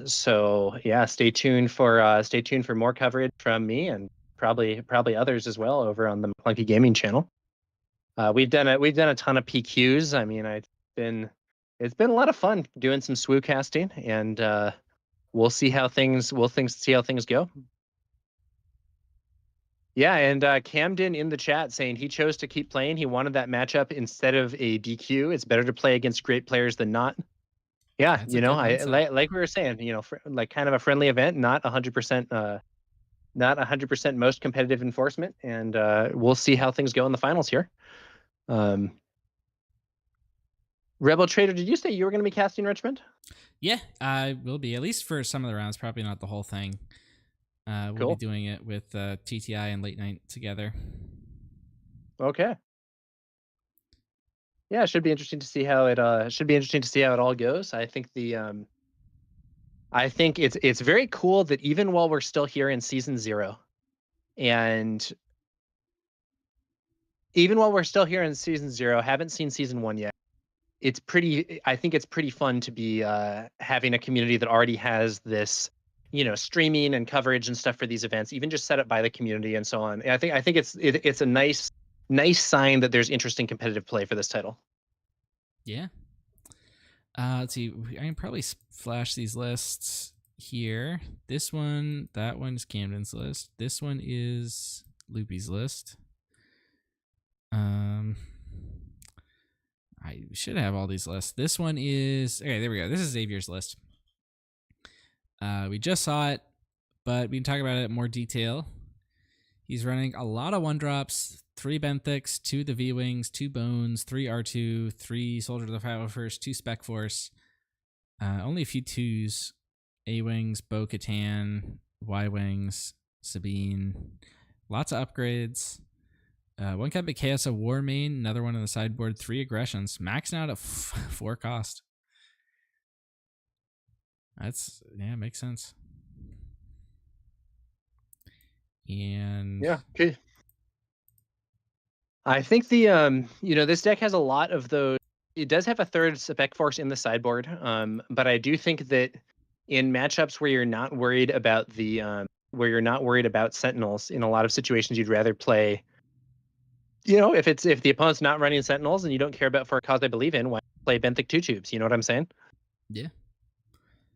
So yeah, stay tuned for more coverage from me and probably others as well over on the McClunky Gaming channel. We've done a ton of PQs. I mean, it's been a lot of fun doing some SWU casting, and we'll see how things go. Yeah, and Camden in the chat saying he chose to keep playing. He wanted that matchup instead of a DQ. It's better to play against great players than not. Yeah, That's you a know, good I mindset. like we were saying, you know, like kind of a friendly event, not 100%, not 100% most competitive enforcement, and we'll see how things go in the finals here. Rebel Trader, did you say you were going to be casting Richmond? Yeah, I will be, at least for some of the rounds, probably not the whole thing. We'll Cool. be doing it with TTI and late night together. Okay. Yeah, it should be interesting to see how it all goes. I think I think it's very cool that even while we're still here in season 0, and even while we're still here in season 0, haven't seen season 1 yet. I think it's pretty fun to be having a community that already has this, you know, streaming and coverage and stuff for these events, even just set up by the community and so on. And I think it's a nice sign that there's interesting competitive play for this title. Yeah. Let's see. I can probably flash these lists here. This one, that one's Camden's list. This one is Loopy's list. I should have all these lists. This one is, okay, there we go. This is Xavier's list. We just saw it, but we can talk about it in more detail. He's running a lot of 1-drops, 3 Benthicks, 2 the V-Wings, 2 Bones, 3 R2, 3 Soldier of the 501st, 2 Spec Force, only a few 2s, A-Wings, Bo-Katan, Y-Wings, Sabine, lots of upgrades. 1 Cabinet Chaos of War main, another one on the sideboard, 3 aggressions, maxing out at 4 cost. That's, yeah, makes sense. And yeah, okay. I think the you know, this deck has a lot of those. It does have a 3rd Spec Force in the sideboard, but I do think that in matchups where you're not worried about Sentinels, in a lot of situations you'd rather play, you know, if the opponent's not running Sentinels and you don't care about for a cause I believe in, why play Benthic 2 tubes? You know what I'm saying? yeah.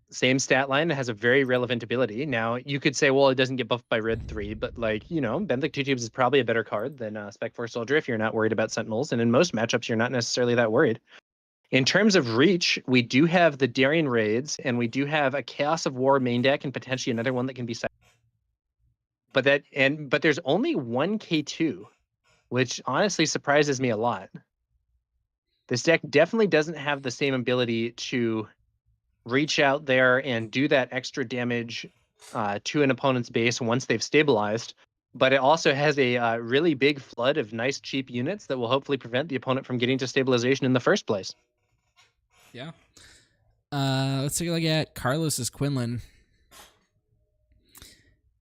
Same stat line, has a very relevant ability. Now, you could say, well, it doesn't get buffed by Red 3, but, like, you know, Benthic 2 tubes is probably a better card than Spec Force Soldier if you're not worried about Sentinels, and in most matchups, you're not necessarily that worried. In terms of reach, we do have the Daring Raids, and we do have a Chaos of War main deck, and potentially another one that can be but there's only 1 K2, which honestly surprises me a lot. This deck definitely doesn't have the same ability to reach out there and do that extra damage to an opponent's base once they've stabilized, but it also has a really big flood of nice cheap units that will hopefully prevent the opponent from getting to stabilization in the first place. Yeah. Let's take a look at Carlos's Quinlan.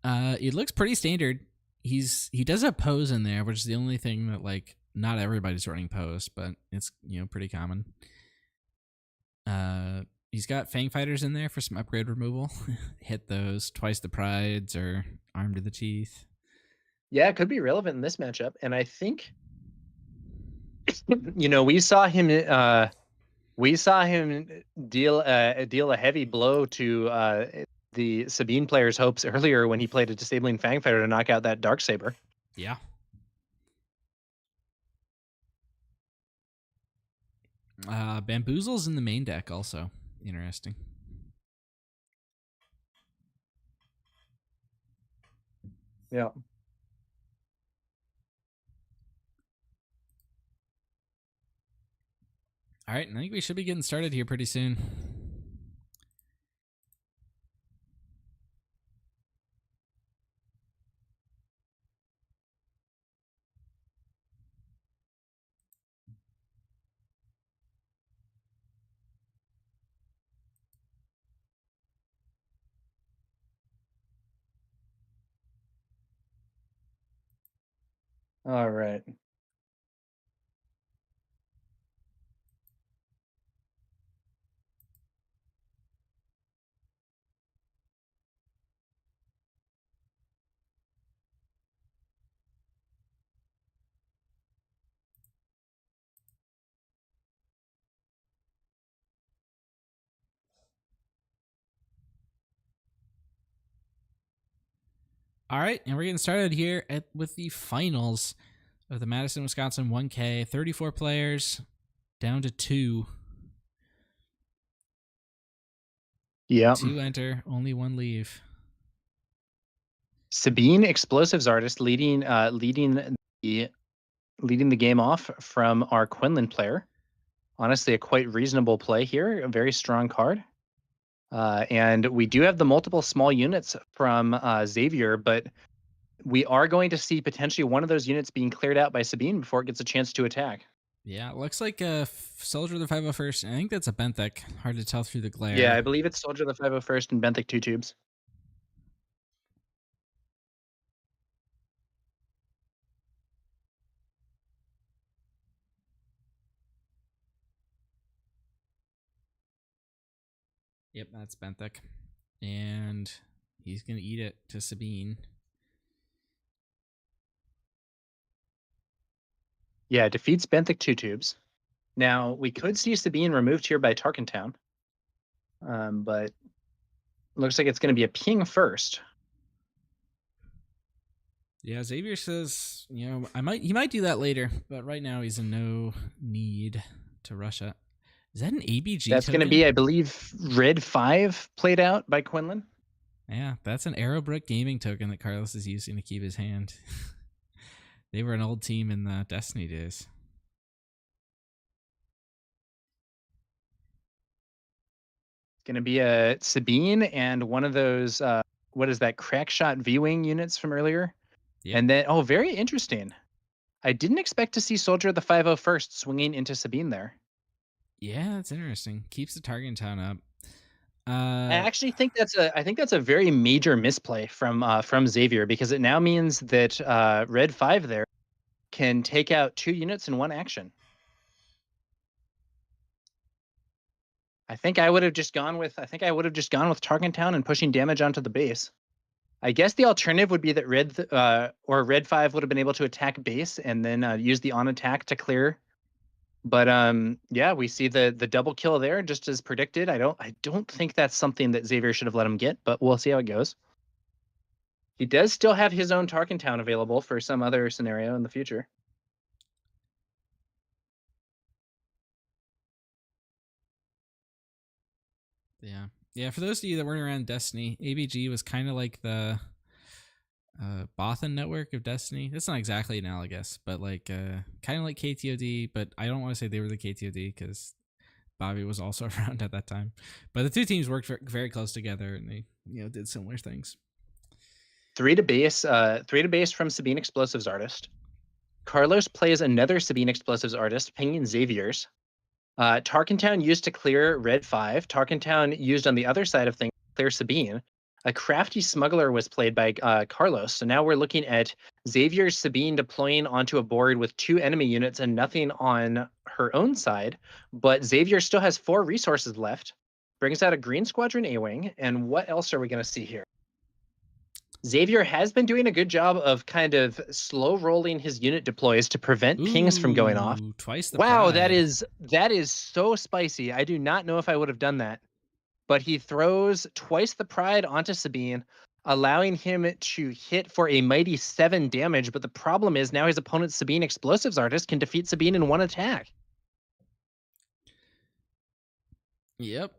It looks pretty standard. He does have pose in there, which is the only thing that, like, not everybody's running pose, but it's, you know, pretty common. He's got Fang Fighters in there for some upgrade removal. Hit those twice the prides or arm to the teeth. Yeah, it could be relevant in this matchup, and I think, you know, we saw him deal a heavy blow to the Sabine player's hopes earlier when he played a disabling Fang Fighter to knock out that Darksaber. Yeah. Bamboozle's in the main deck also. Interesting. Yeah. All right, I think we should be getting started here pretty soon. All right. All right, and we're getting started here with the finals of the Madison, Wisconsin 1K. 34 players, down to 2. Yeah. 2 enter, only 1 leave. Sabine, Explosives Artist, leading the game off from our Quinlan player. Honestly, a quite reasonable play here. A very strong card. And we do have the multiple small units from Xavier, but we are going to see potentially one of those units being cleared out by Sabine before it gets a chance to attack. Yeah, it looks like a Soldier of the 501st. I think that's a Benthic. Hard to tell through the glare. Yeah, I believe it's Soldier of the 501st and Benthic 2 tubes. Yep, that's Benthic. And he's going to eat it to Sabine. Yeah, defeats Benthic 2 tubes. Now, we could see Sabine removed here by Tarkentown. But looks like it's going to be a ping first. Yeah, Xavier says, he might do that later, but right now he's in no need to rush it. Is that an ABG That's token? going to be, I believe, Red 5 played out by Quinlan. Yeah, that's an Aerobrick gaming token that Carlos is using to keep his hand. They were an old team in the Destiny days. It's going to be a Sabine and one of those, what is that, Crackshot V-Wing units from earlier? Yep. And then, very interesting. I didn't expect to see Soldier of the 501st swinging into Sabine there. Yeah, that's interesting. Keeps the Tarkentown up. I actually think that's a very major misplay from Xavier, because it now means that Red 5 there can take out 2 units in 1 action. I think I would have just gone with Tarkentown and pushing damage onto the base. I guess the alternative would be that Red 5 would have been able to attack base and then use the on attack to clear. But yeah, we see the double kill there, just as predicted. I don't think that's something that Xavier should have let him get, but we'll see how it goes. He does still have his own Tarkentown available for some other scenario in the future. Yeah. For those of you that weren't around Destiny, ABG was kind of like the Bothan network of Destiny. That's not exactly analogous, but like kind of like KTOD. But I don't want to say they were the KTOD because Bobby was also around at that time. But the 2 teams worked very close together, and they did similar things. 3 to base from Sabine Explosives Artist. Carlos plays another Sabine Explosives Artist, pinging Xavier's. Tarkentown used to clear Red 5. Tarkentown used on the other side of things to clear Sabine. A Crafty Smuggler was played by Carlos. So now we're looking at Xavier's Sabine deploying onto a board with 2 enemy units and nothing on her own side. But Xavier still has 4 resources left. Brings out a Green Squadron A-Wing. And what else are we going to see here? Xavier has been doing a good job of kind of slow rolling his unit deploys to prevent pings from going off. Twice the wow, pride. that is so spicy. I do not know if I would have done that. But he throws twice the pride onto Sabine, allowing him to hit for a mighty 7 damage. But the problem is now his opponent's Sabine Explosives Artist can defeat Sabine in 1 attack. Yep.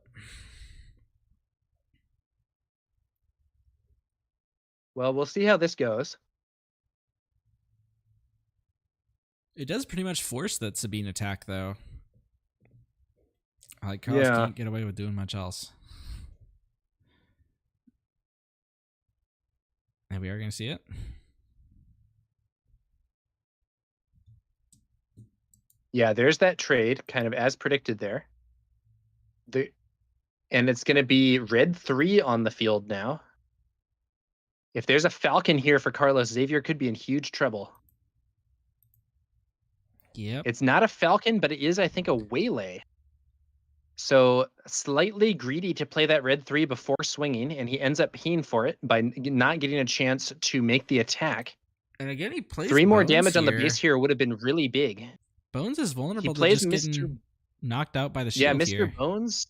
Well, we'll see how this goes. It does pretty much force that Sabine attack, though. Like, Carlos Yeah. can't get away with doing much else. And we are going to see it. Yeah, there's that trade, kind of as predicted there. And it's going to be red 3 on the field now. If there's a Falcon here for Carlos, Xavier could be in huge trouble. Yep. It's not a Falcon, but it is, I think, a Waylay. So slightly greedy to play that red 3 before swinging, and he ends up paying for it by not getting a chance to make the attack. And again, he plays 3 more Bones damage here. on the base here would have been really big. Bones is vulnerable to plays just Mr. getting knocked out by the Yeah, shield Mr. here. Bones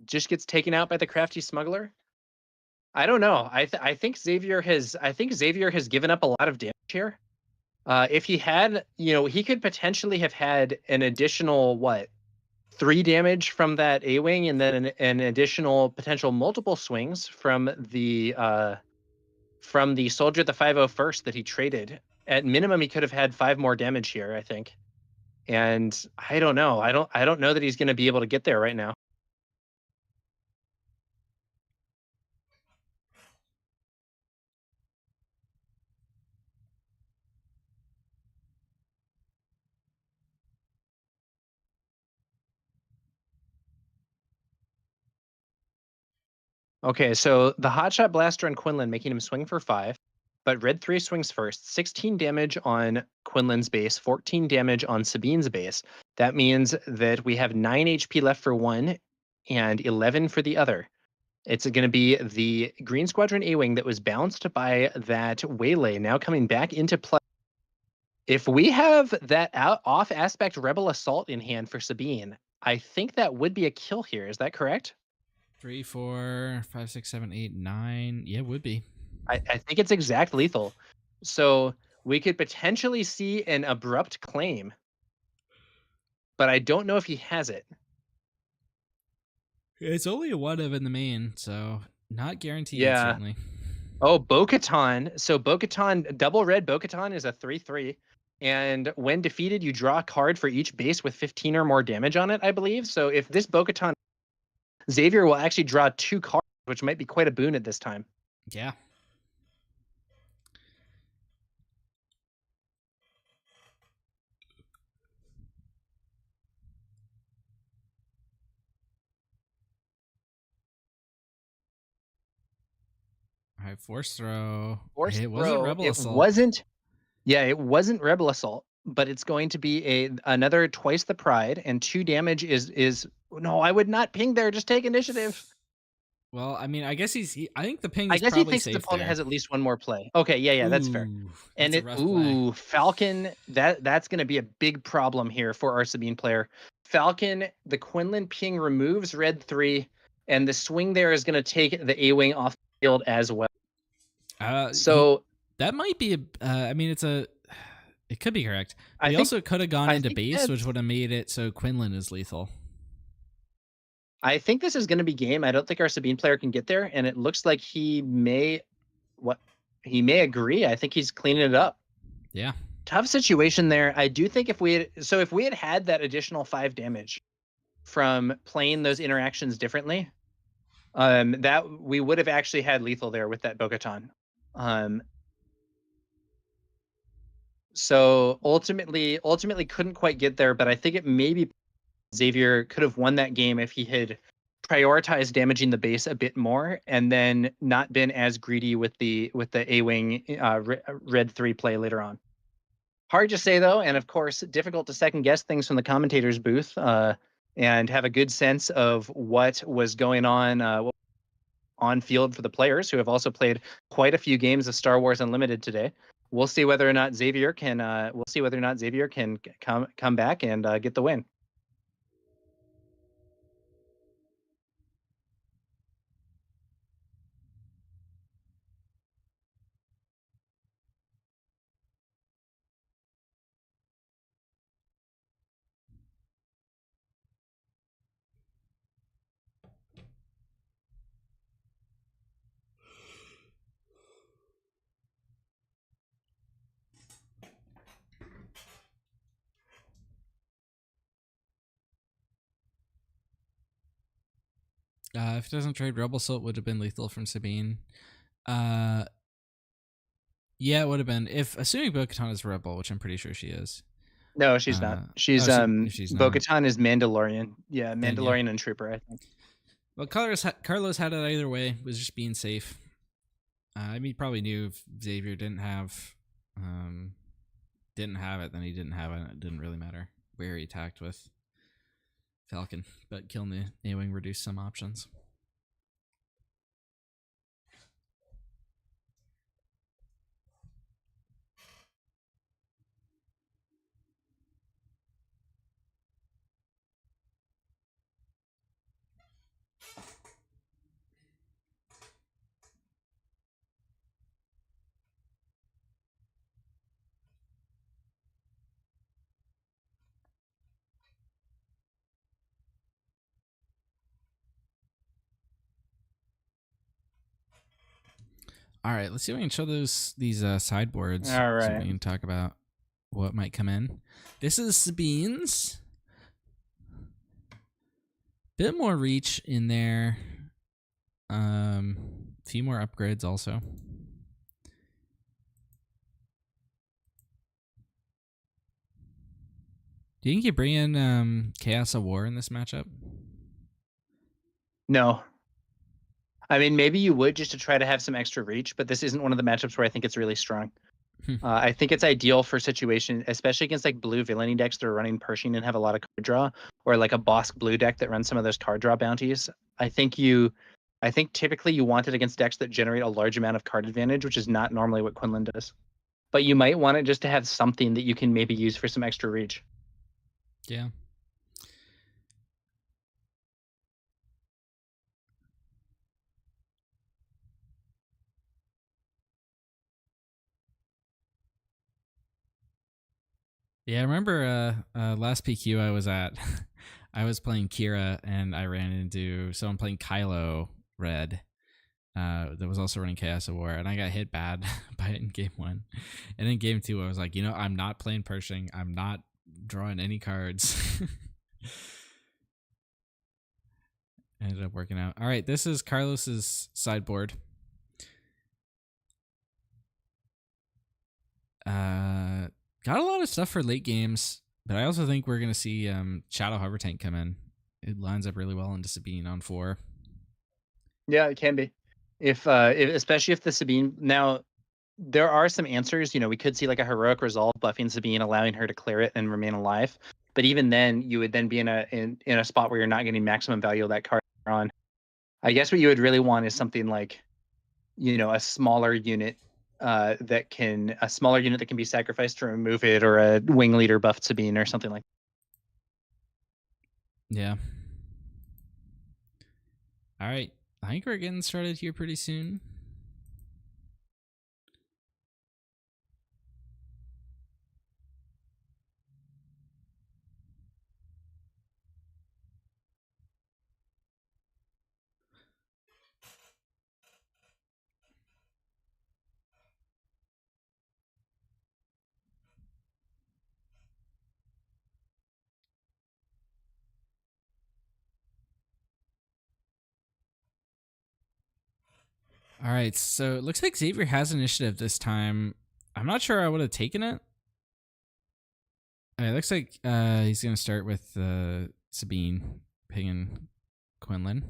just gets taken out by the crafty smuggler. I don't know. I think Xavier has given up a lot of damage here. If he had, he could potentially have had an additional 3 damage from that A-wing, and then an additional potential multiple swings from the soldier, the 501st that he traded. At minimum, he could have had 5 more damage here, I think. And I don't know. I don't know that he's going to be able to get there right now. Okay, so the Hotshot Blaster on Quinlan making him swing for 5, but red 3 swings first. 16 damage on Quinlan's base, 14 damage on Sabine's base. That means that we have 9 HP left for one and 11 for the other. It's going to be the Green Squadron A-Wing that was bounced by that Waylay now coming back into play. If we have that off aspect Rebel Assault in hand for Sabine, I think that would be a kill here. Is that correct? 3, 4, 5, 6, 7, 8, 9. Yeah, it would be. I think it's exact lethal. So we could potentially see an abrupt claim, but I don't know if he has it. It's only a 1 of in the main, so not guaranteed, Yeah. certainly. Oh, Bo-Katan. So Bo-Katan, double red Bo-Katan is a 3/3. And when defeated, you draw a card for each base with 15 or more damage on it, I believe. So if this Bo-Katan, Xavier will actually draw 2 cards, which might be quite a boon at this time. Yeah. All right, force throw. It wasn't Rebel Assault. It wasn't Rebel Assault, but it's going to be another twice the pride, and 2 damage is no, I would not ping there. Just take initiative. Well, I mean, I guess I think the ping is I guess he probably thinks his safe opponent there. has at least one more play. Okay, yeah, that's fair. And that's a rough play. Falcon, that's going to be a big problem here for our Sabine player. Falcon, the Quinlan ping removes red 3, and the swing there is going to take the A-Wing off the field as well. So that might be I mean, it could be correct. But he also could have gone into base, which would have made it so Quinlan is lethal. I think this is going to be game. I don't think our Sabine player can get there, and it looks like he may agree. I think he's cleaning it up. Yeah. Tough situation there. I do think if we had that additional 5 damage from playing those interactions differently, that we would have actually had lethal there with that Bo-Katan. So ultimately couldn't quite get there, but I think it maybe Xavier could have won that game if he had prioritized damaging the base a bit more and then not been as greedy with the A-Wing red 3 play later on. Hard to say though, and of course difficult to second guess things from the commentators booth and have a good sense of what was going on field for the players who have also played quite a few games of Star Wars Unlimited today. We'll see whether or not Xavier can come back and get the win. If it doesn't trade Rebel Soul, it would have been lethal from Sabine. Yeah, it would have been. Assuming Bo-Katan is Rebel, which I'm pretty sure she is. No, she's not. She's if she's not, Bo-Katan is Mandalorian. Yeah, Then, Mandalorian and Trooper, I think. Well, Carlos had it either way. Was just being safe. I mean, he probably knew if Xavier didn't have it, then he didn't have it. It didn't really matter where he attacked with Falcon, but killing the A-Wing reduced some options. All right, let's see if we can show these sideboards. All right. So we can talk about what might come in. This is Sabine's. Bit more reach in there. Few more upgrades also. Do you think you bring in Chaos of War in this matchup? No. I mean, maybe you would just to try to have some extra reach, but this isn't one of the matchups where I think it's really strong. I think it's ideal for situation, especially against like blue villainy decks that are running Pershing and have a lot of card draw, or like a Bosk blue deck that runs some of those card draw bounties. I think typically you want it against decks that generate a large amount of card advantage, which is not normally what Quinlan does. But you might want it just to have something that you can maybe use for some extra reach. Yeah. Yeah, I remember last PQ I was at, I was playing Kira and I ran into someone playing Kylo Red that was also running Chaos of War, and I got hit bad by it in game 1. And in game 2 I was like, I'm not playing Pershing. I'm not drawing any cards. Ended up working out. All right, this is Carlos's sideboard. Got a lot of stuff for late games, but I also think we're going to see Shadow Hover Tank come in. It lines up really well into Sabine on 4. Yeah, it can be. Especially if the Sabine... Now, there are some answers. We could see like a Heroic Resolve buffing Sabine, allowing her to clear it and remain alive. But even then, you would then be in a spot where you're not getting maximum value of that card on. I guess what you would really want is something like, a smaller unit that can be sacrificed to remove it, or a Wing Leader buffed Sabine or something like that. Yeah. All right. I think we're getting started here pretty soon. All right, so it looks like Xavier has initiative this time. I'm not sure I would have taken it. It looks like he's going to start with Sabine pinging Quinlan.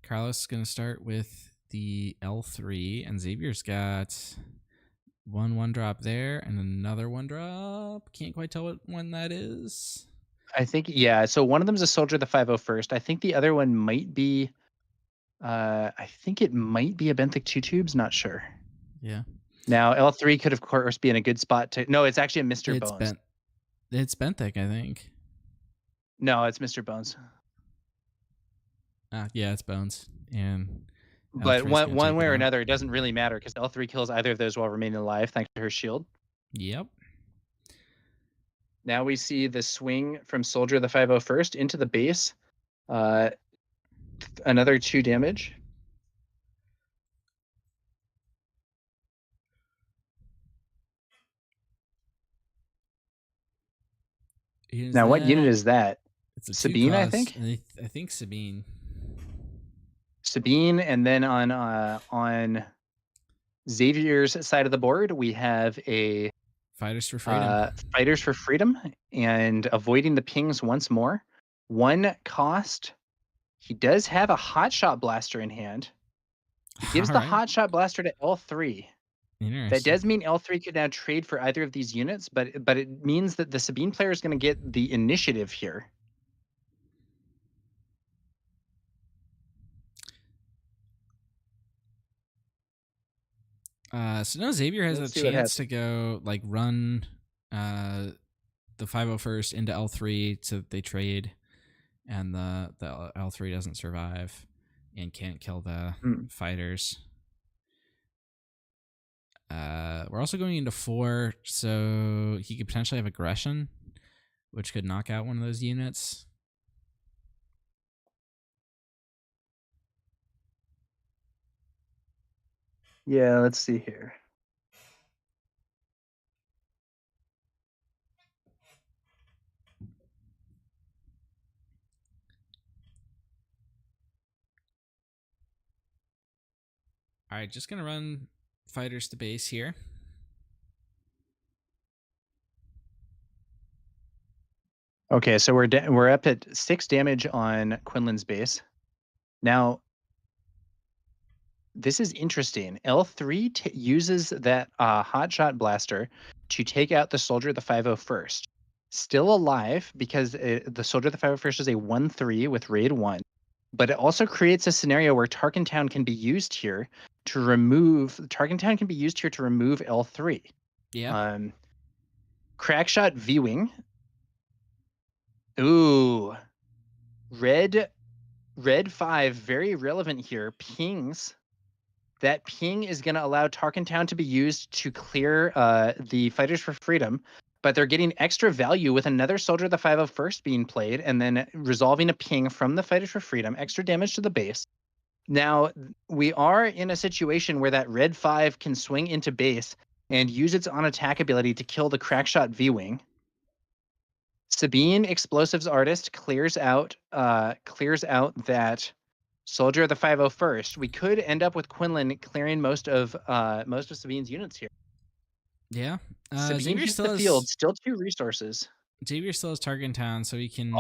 Carlos is going to start with the L3, and Xavier's got one drop there and another 1-drop. Can't quite tell what one that is. I think, yeah. So one of them is a Soldier of the 501st. I think the other one might be, I think it might be a Benthic 2 Tubes. Not sure. Yeah. Now, L3 could, of course, be in a good spot to... No, it's actually a Mr. Bones. It's Benthic, I think. No, it's Mr. Bones. Yeah, it's Bones. And but one way or another, it doesn't really matter, because L3 kills either of those while remaining alive, thanks to her shield. Yep. Now we see the swing from Soldier of the 501st into the base. Another 2 damage. Now, what unit is that? It's a Sabine, I 2-cost. think. I think Sabine. Sabine, and then on Xavier's side of the board, we have a Fighters for Freedom. Fighters for Freedom, and avoiding the pings once more. 1 cost. He does have a Hotshot Blaster in hand. He gives the Hotshot Blaster to L3. That does mean L3 could now trade for either of these units, but it means that the Sabine player is going to get the initiative here. So now Xavier has a chance to go like run the 501st into L3 so they trade, and the L3 doesn't survive and can't kill the fighters. We're also going into 4, so he could potentially have aggression, which could knock out one of those units. Yeah, let's see here. All right, just gonna run fighters to base here. Okay, so we're up at 6 damage on Quinlan's base. Now, this is interesting. L3 uses that Hotshot Blaster to take out the Soldier of the 501st. Still alive because the Soldier of the 501st is a 1/3 with raid 1. But it also creates a scenario where Tarkentown can be used here to remove... Tarkentown can be used here to remove L3. Yeah. Crackshot V-Wing. Ooh. Red 5, very relevant here. Pings. That ping is going to allow Tarkentown to be used to clear the Fighters for Freedom, but they're getting extra value with another Soldier of the 501st being played and then resolving a ping from the Fighters for Freedom, extra damage to the base. Now, we are in a situation where that red 5 can swing into base and use its on-attack ability to kill the Crackshot V-Wing. Sabine, Explosives Artist, clears out that Soldier of the 501st. We could end up with Quinlan clearing most of Sabine's units here. Yeah. Sabine hits the field, still 2 resources. Xavier still has Tarkentown, so he can.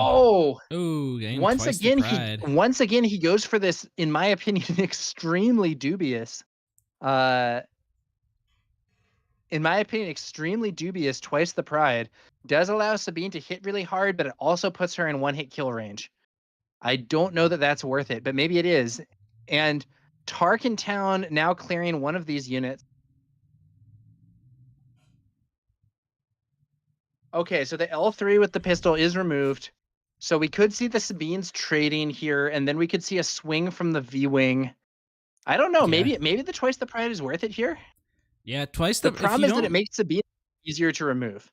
Once again he goes for this, in my opinion, extremely dubious. In my opinion, extremely dubious Twice the Pride. Does allow Sabine to hit really hard, but it also puts her in 1-hit kill range. I don't know that that's worth it, but maybe it is. And Tarkentown now clearing one of these units. Okay, so the L3 with the pistol is removed. So we could see the Sabines trading here, and then we could see a swing from the V-Wing. I don't know. Yeah. Maybe the Twice the Pride is worth it here. Yeah, twice the problem is that it makes Sabine easier to remove.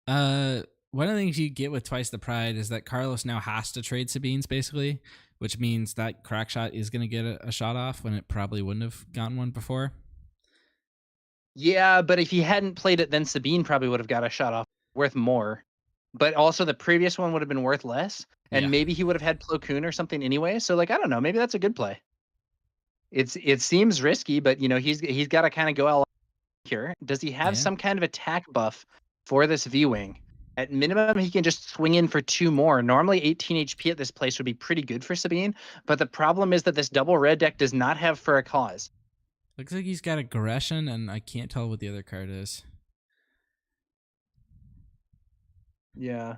One of the things you get with Twice the Pride is that Carlos now has to trade Sabines, basically, which means that Crackshot is going to get a shot off when it probably wouldn't have gotten one before. Yeah, but if he hadn't played it, then Sabine probably would have got a shot off worth more. But also the previous one would have been worth less, and maybe he would have had Plo Koon or something anyway. So, like, I don't know. Maybe that's a good play. It seems risky, but, you know, he's got to kind of go all here. Does he have some kind of attack buff for this V-Wing? At minimum, he can just swing in for 2 more. Normally, 18 HP at this place would be pretty good for Sabine, but the problem is that this double red deck does not have For a Cause. Looks like he's got aggression, and I can't tell what the other card is. Yeah.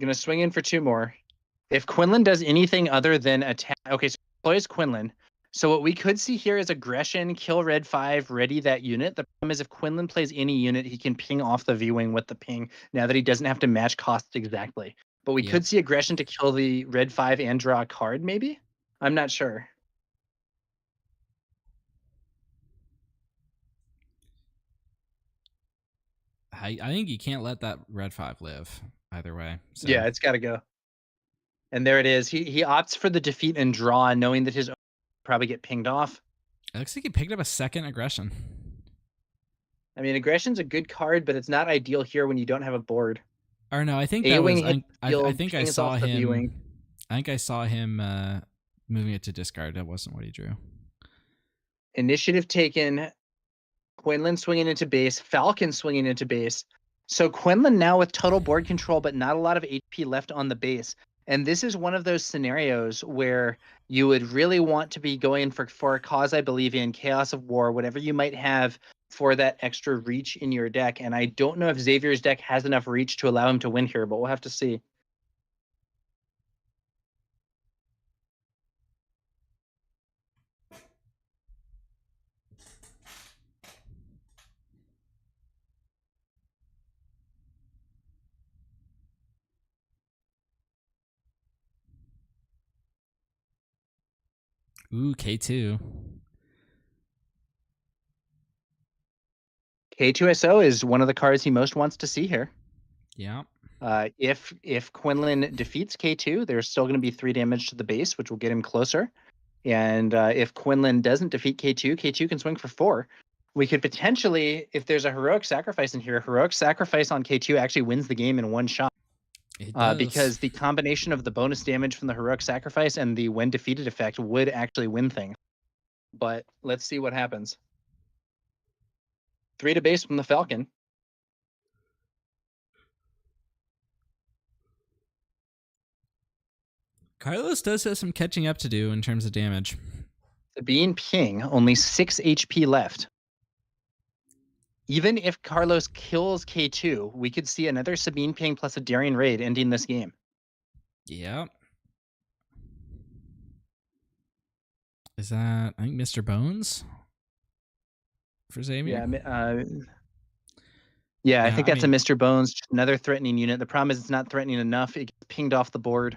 Gonna swing in for 2 more. If Quinlan does anything other than attack... Okay, so deploys Quinlan. So what we could see here is aggression, kill red 5, ready that unit. The problem is if Quinlan plays any unit, he can ping off the V-Wing with the ping now that he doesn't have to match costs exactly. But we could see aggression to kill the red 5 and draw a card, maybe? I'm not sure. I think you can't let that red 5 live either way. So. Yeah, it's got to go. And there it is. He opts for the defeat and draw, knowing that his own probably get pinged off. It looks like he picked up a second aggression. I mean, aggression's a good card, but it's not ideal here when you don't have a board. Or no, I think that A-wing was. hits I field, think I pings saw off the him. V-wing. I think I saw him moving it to discard. That wasn't what he drew. Initiative taken. Quinlan swinging into base. Falcon swinging into base. So Quinlan now with total board control, but not a lot of HP left on the base. And this is one of those scenarios where you would really want to be going for a cause I believe in, Chaos of War, whatever you might have for that extra reach in your deck. And I don't know if Xavier's deck has enough reach to allow him to win here, but we'll have to see. Ooh, K2. K2SO is one of the cards he most wants to see here. Yeah. If Quinlan defeats K2, there's still going to be 3 damage to the base, which will get him closer. And if Quinlan doesn't defeat K2, K2 can swing for 4. We could potentially, if there's a heroic sacrifice in here, heroic sacrifice on K2 actually wins the game in one shot. Because the combination of the bonus damage from the heroic sacrifice and the when defeated effect would actually win things. But let's see what happens. 3 to base from the Falcon. Carlos does have some catching up to do in terms of damage. Sabine ping, only 6 HP left. Even if Carlos kills K2, we could see another Sabine ping plus a Darien raid ending this game. Yeah. Is that, I think, Mr. Bones for Xavier? Yeah, I think that's a Mr. Bones, another threatening unit. The problem is it's not threatening enough. It gets pinged off the board.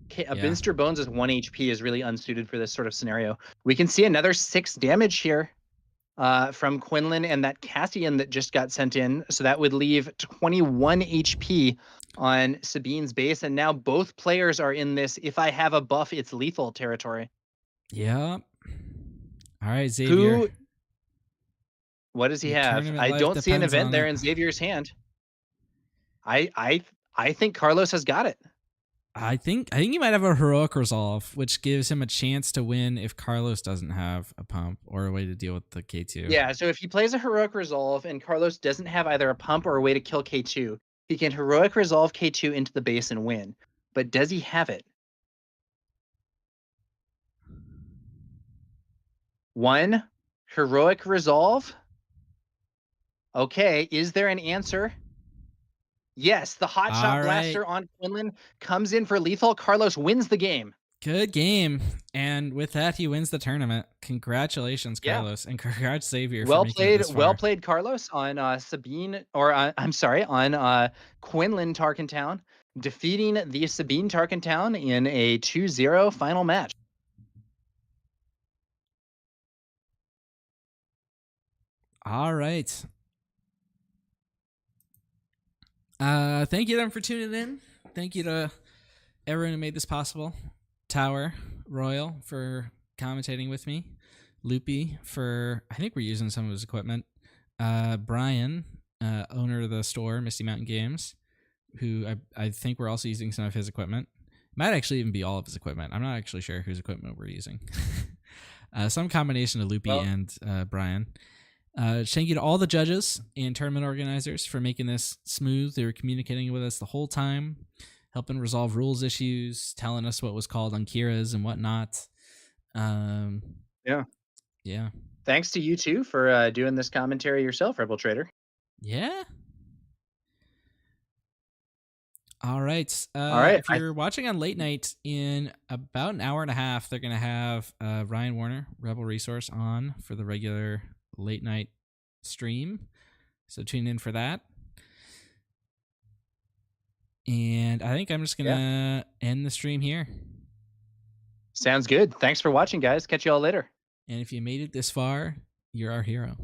Mr. Bones is 1 HP is really unsuited for this sort of scenario. We can see another 6 damage here from Quinlan and that Cassian that just got sent in. So that would leave 21 HP on Sabine's base. And now both players are in this, if I have a buff, it's lethal territory. Yeah. All right, Xavier. What does he have? I don't see an event there in Xavier's hand. I think Carlos has got it. I think he might have a heroic resolve, which gives him a chance to win if Carlos doesn't have a pump or a way to deal with the K2. Yeah, so if he plays a heroic resolve and Carlos doesn't have either a pump or a way to kill K2, he can heroic resolve K2 into the base and win. But does he have it? 1 heroic resolve. Okay, is there an answer? Yes, the hotshot blaster on Quinlan comes in for lethal. Carlos wins the game. Good game. And with that, he wins the tournament. Congratulations, Carlos. And congrats, Xavier. Well played, Carlos, on Sabine, or I'm sorry, on Quinlan Tarkentown, defeating the Sabine Tarkentown in a 2-0 final match. All right. Thank you then for tuning in. Thank you to everyone who made this possible. Tower, Royal for commentating with me. Loopy for, I think we're using some of his equipment. Brian, owner of the store, Misty Mountain Games, who I think we're also using some of his equipment. Might actually even be all of his equipment. I'm not actually sure whose equipment we're using. Some combination of Loopy and Brian. Thank you to all the judges and tournament organizers for making this smooth. They were communicating with us the whole time, helping resolve rules issues, telling us what was called on Kira's and whatnot. Yeah. Thanks to you too for doing this commentary yourself, Rebel Trader. Yeah. All right. If you're watching on late night, in about an hour and a half, they're going to have Ryan Warner, Rebel Resource, on for the regular late night stream. So tune in for that. And I think I'm just going to end the stream here. Sounds good. Thanks for watching, guys. Catch you all later. And if you made it this far, you're our hero.